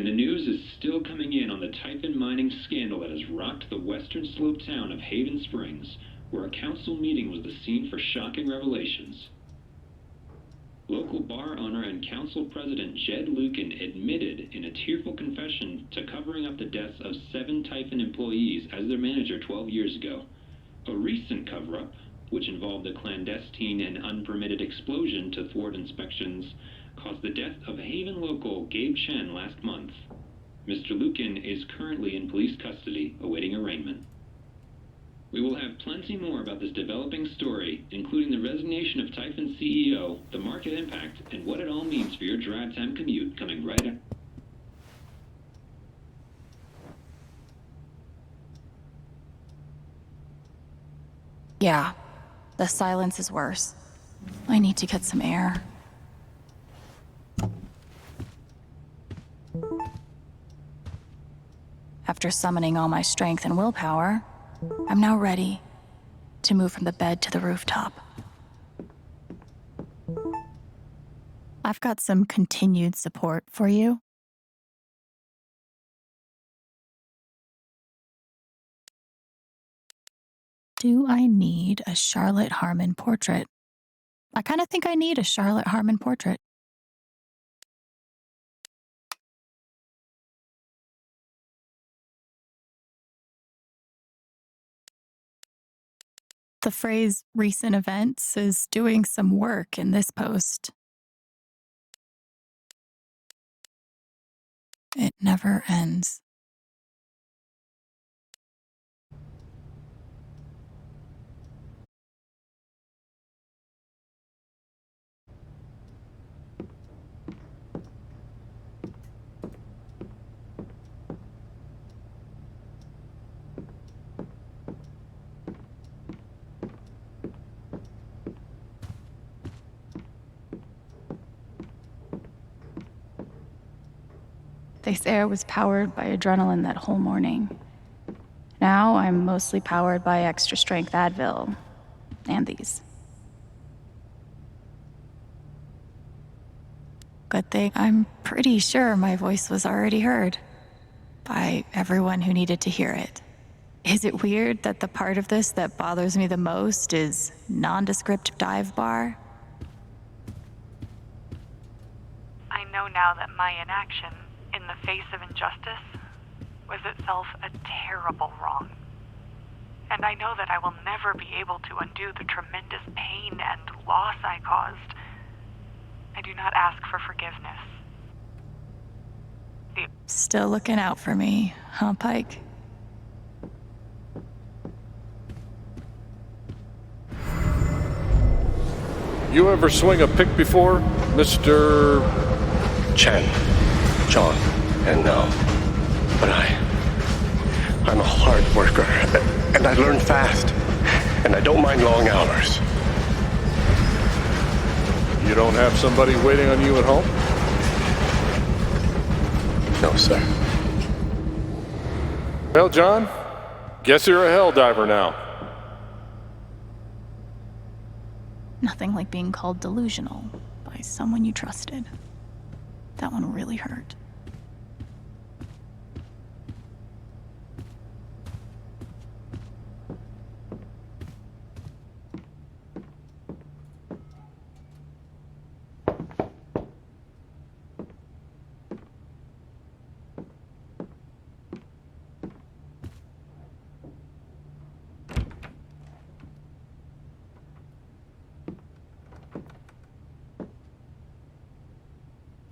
the news is still coming in on the Typhon mining scandal that has rocked the western slope town of Haven Springs, where a council meeting was the scene for shocking revelations. Local bar owner and council president Jed Lucan admitted in a tearful confession to covering up the deaths of 7 Typhon employees as their manager 12 years ago. A recent cover-up, which involved a clandestine and unpermitted explosion to thwart inspections, caused the death of Haven local Gabe Chen last month. Mr. Lucan is currently in police custody, awaiting arraignment. We will have plenty more about this developing story, including the resignation of Typhon CEO, the market impact, and what it all means for your drive time commute, coming right up. Yeah, the silence is worse. I need to get some air. After summoning all my strength and willpower, I'm now ready to move from the bed to the rooftop. I've got some continued support for you. Do I need a Charlotte Harmon portrait? I kind of think I need a Charlotte Harmon portrait. The phrase recent events is doing some work in this post. It never ends. This air was powered by adrenaline that whole morning. Now I'm mostly powered by extra strength Advil and these. Good thing I'm pretty sure my voice was already heard by everyone who needed to hear it. Is it weird that the part of this that bothers me the most is nondescript dive bar? I know now that my inaction in the face of injustice was itself a terrible wrong. And I know that I will never be able to undo the tremendous pain and loss I caused. I do not ask for forgiveness. Still looking out for me, huh, Pike? You ever swing a pick before, Mr. Chen, John, and no. But I'm a hard worker, and I learn fast, and I don't mind long hours. You don't have somebody waiting on you at home? No, sir. Well, John, guess you're a hell diver now. Nothing like being called delusional by someone you trusted. That one really hurt.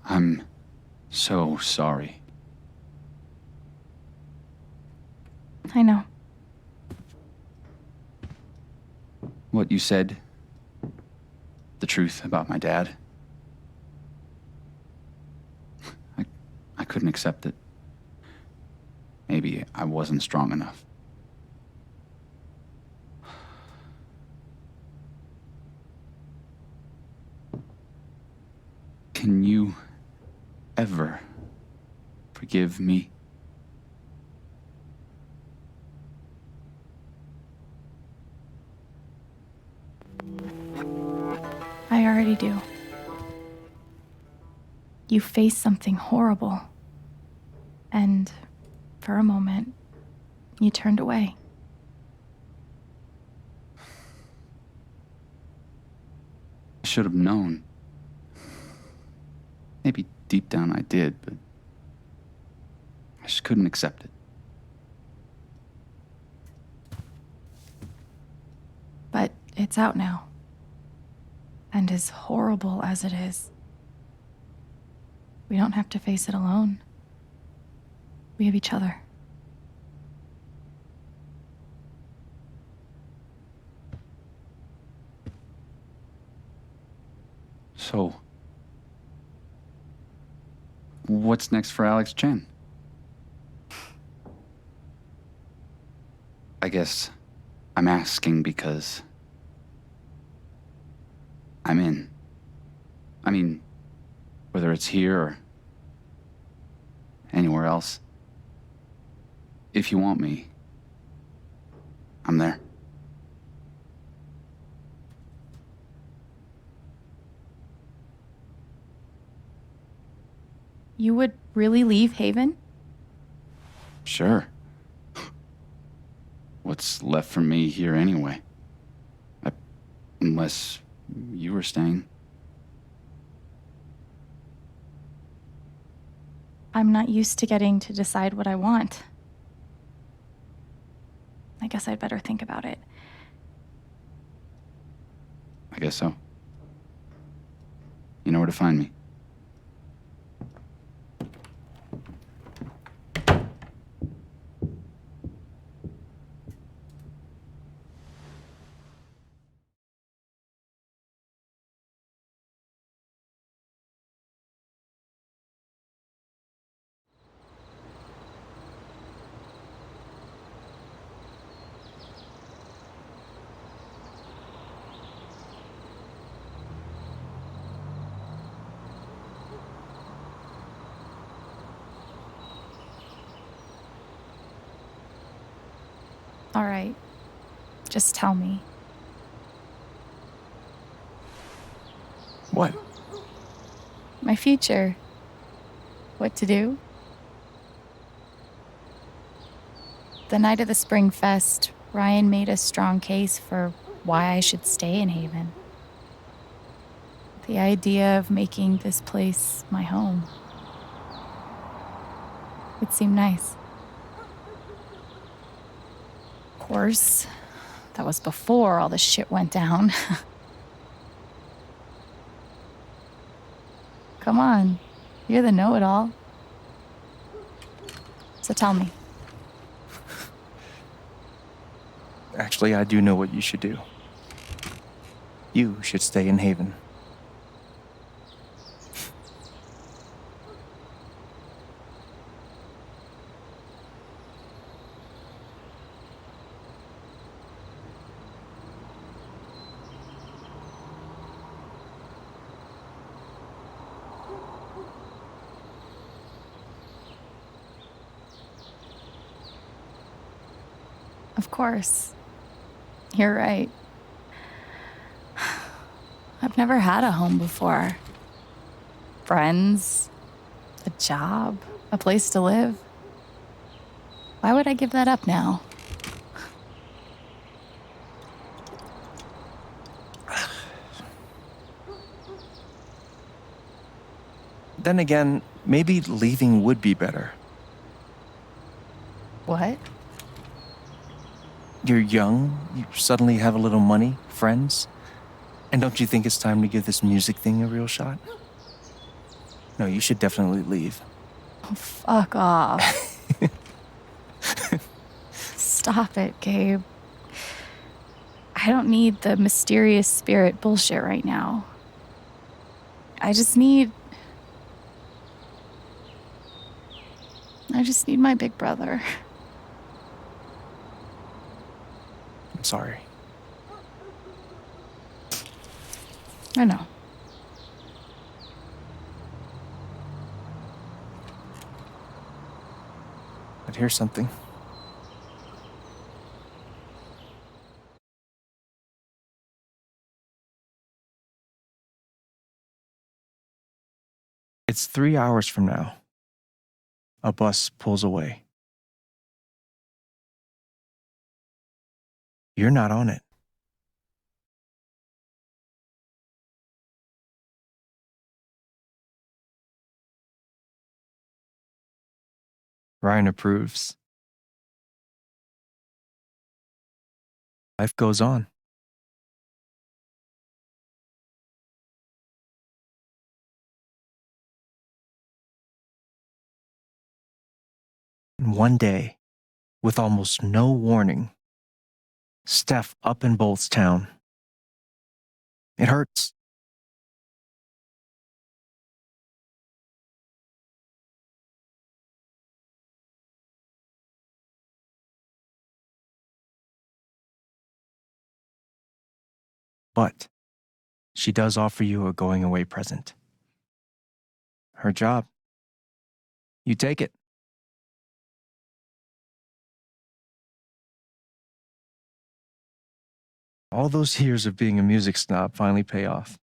I'm so sorry. I know. What you said, the truth about my dad, I couldn't accept it. Maybe I wasn't strong enough. Can you ever forgive me? I already do. You faced something horrible. And for a moment, you turned away. I should have known. Maybe deep down I did, but I just couldn't accept it. But it's out now. And as horrible as it is, we don't have to face it alone. We have each other. So, what's next for Alex Chen? I guess I'm asking because I'm in. I mean, whether it's here or anywhere else. If you want me, I'm there. You would really leave Haven? Sure. What's left for me here anyway? Unless you were staying. I'm not used to getting to decide what I want. I guess I'd better think about it. I guess so. You know where to find me. All right. Just tell me. What? My future. What to do? The night of the Spring Fest, Ryan made a strong case for why I should stay in Haven. The idea of making this place my home. It seemed nice. Of course, that was before all the shit went down. Come on, you're the know-it-all. So tell me. Actually, I do know what you should do. You should stay in Haven. Of course. You're right. I've never had a home before. Friends, a job, a place to live. Why would I give that up now? Then again, maybe leaving would be better. What? You're young, you suddenly have a little money, friends. And don't you think it's time to give this music thing a real shot? No, you should definitely leave. Oh, fuck off. Stop it, Gabe. I don't need the mysterious spirit bullshit right now. I just need my big brother. I'm sorry. I know. But here's something. It's 3 hours from now. a bus pulls away. You're not on it. Ryan approves. Life goes on. And one day, with almost no warning, Steph up in Bolt's town. It hurts. But she does offer you a going away present. Her job. You take it. All those years of being a music snob finally pay off.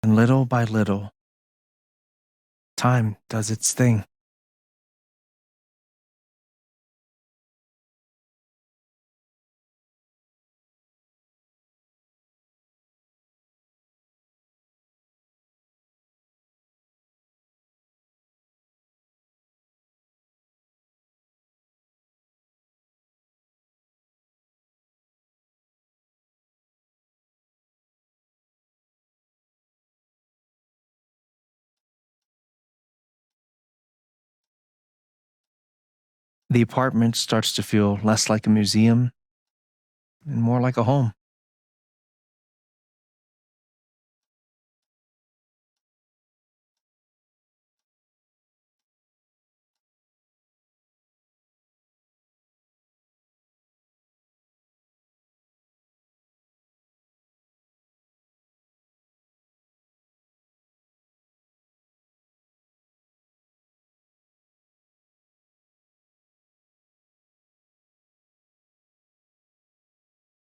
And little by little, time does its thing. The apartment starts to feel less like a museum and more like a home.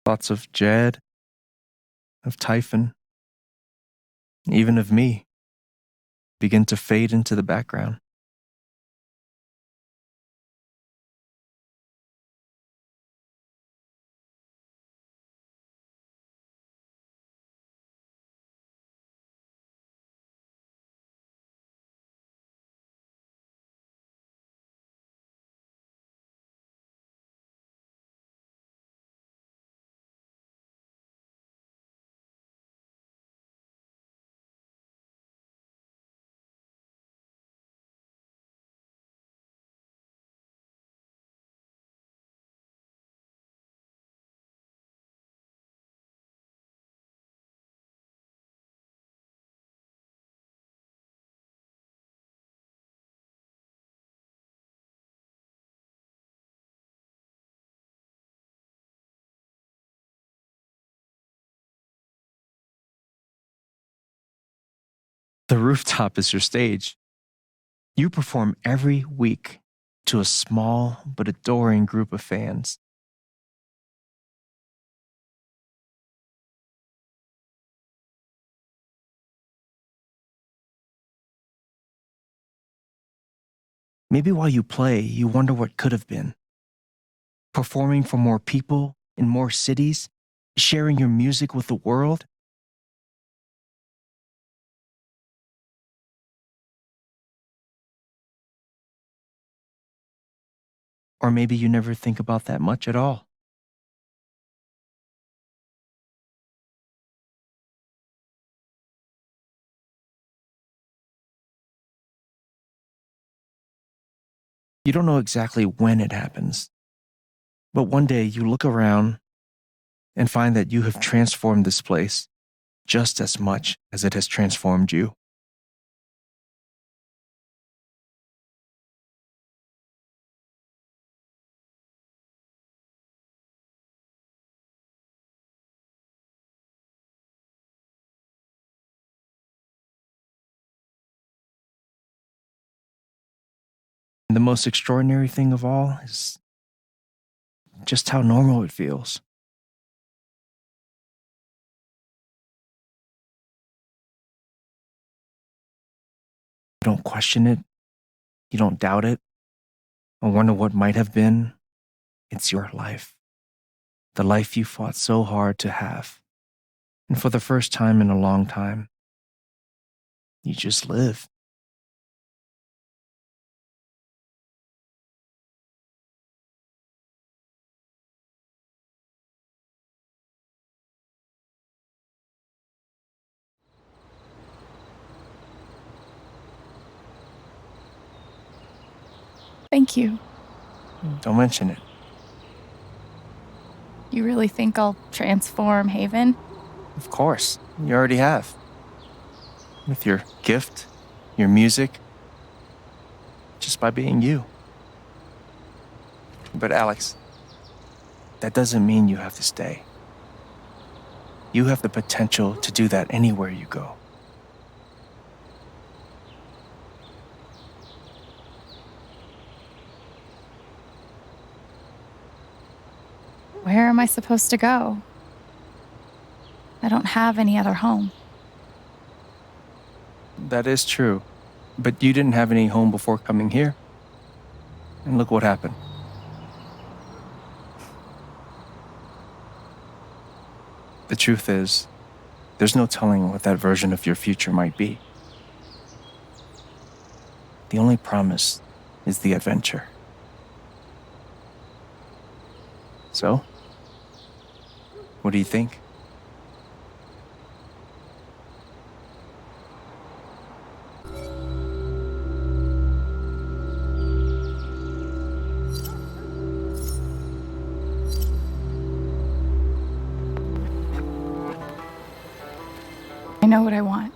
Thoughts of Jed, of Typhon, even of me, begin to fade into the background. The rooftop is your stage. You perform every week to a small but adoring group of fans. Maybe while you play, you wonder what could have been. Performing for more people in more cities, sharing your music with the world. Or maybe you never think about that much at all. You don't know exactly when it happens, but one day you look around and find that you have transformed this place just as much as it has transformed you. And the most extraordinary thing of all is just how normal it feels. You don't question it. You don't doubt it or wonder what might have been. It's your life. The life you fought so hard to have. And for the first time in a long time, you just live. Thank you. Don't mention it. You really think I'll transform Haven? Of course, you already have. With your gift, your music, just by being you. But Alex, that doesn't mean you have to stay. You have the potential to do that anywhere you go. Where am I supposed to go? I don't have any other home. That is true. But you didn't have any home before coming here. And look what happened. The truth is, there's no telling what that version of your future might be. The only promise is the adventure. So, what do you think? I know what I want.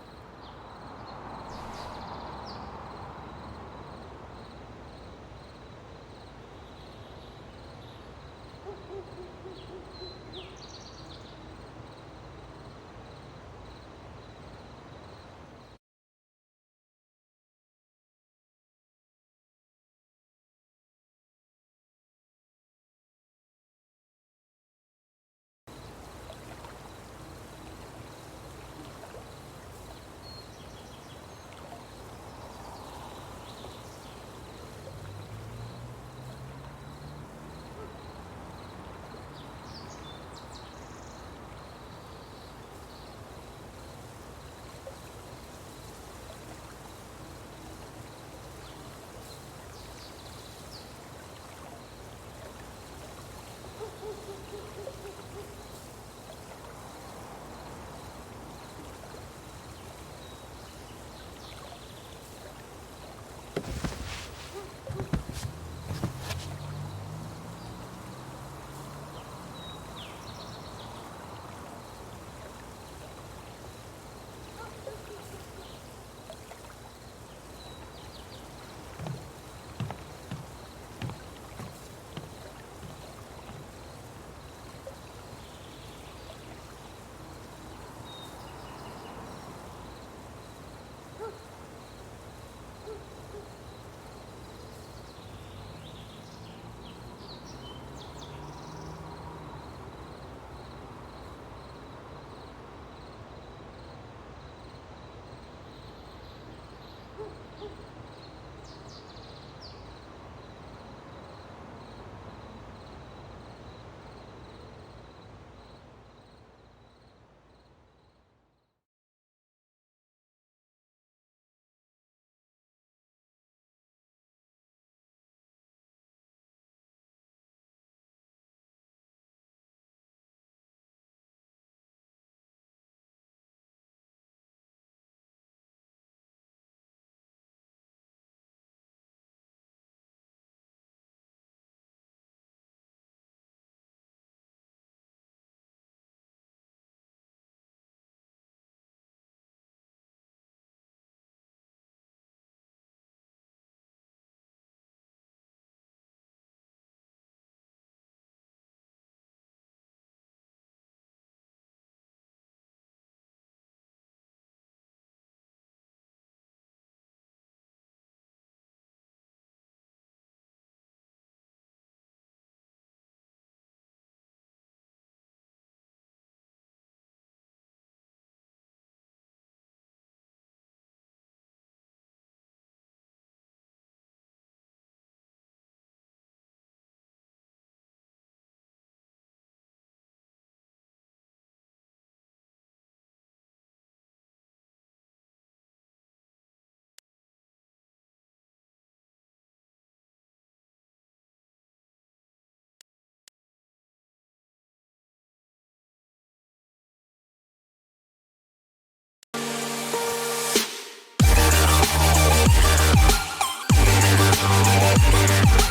Bye.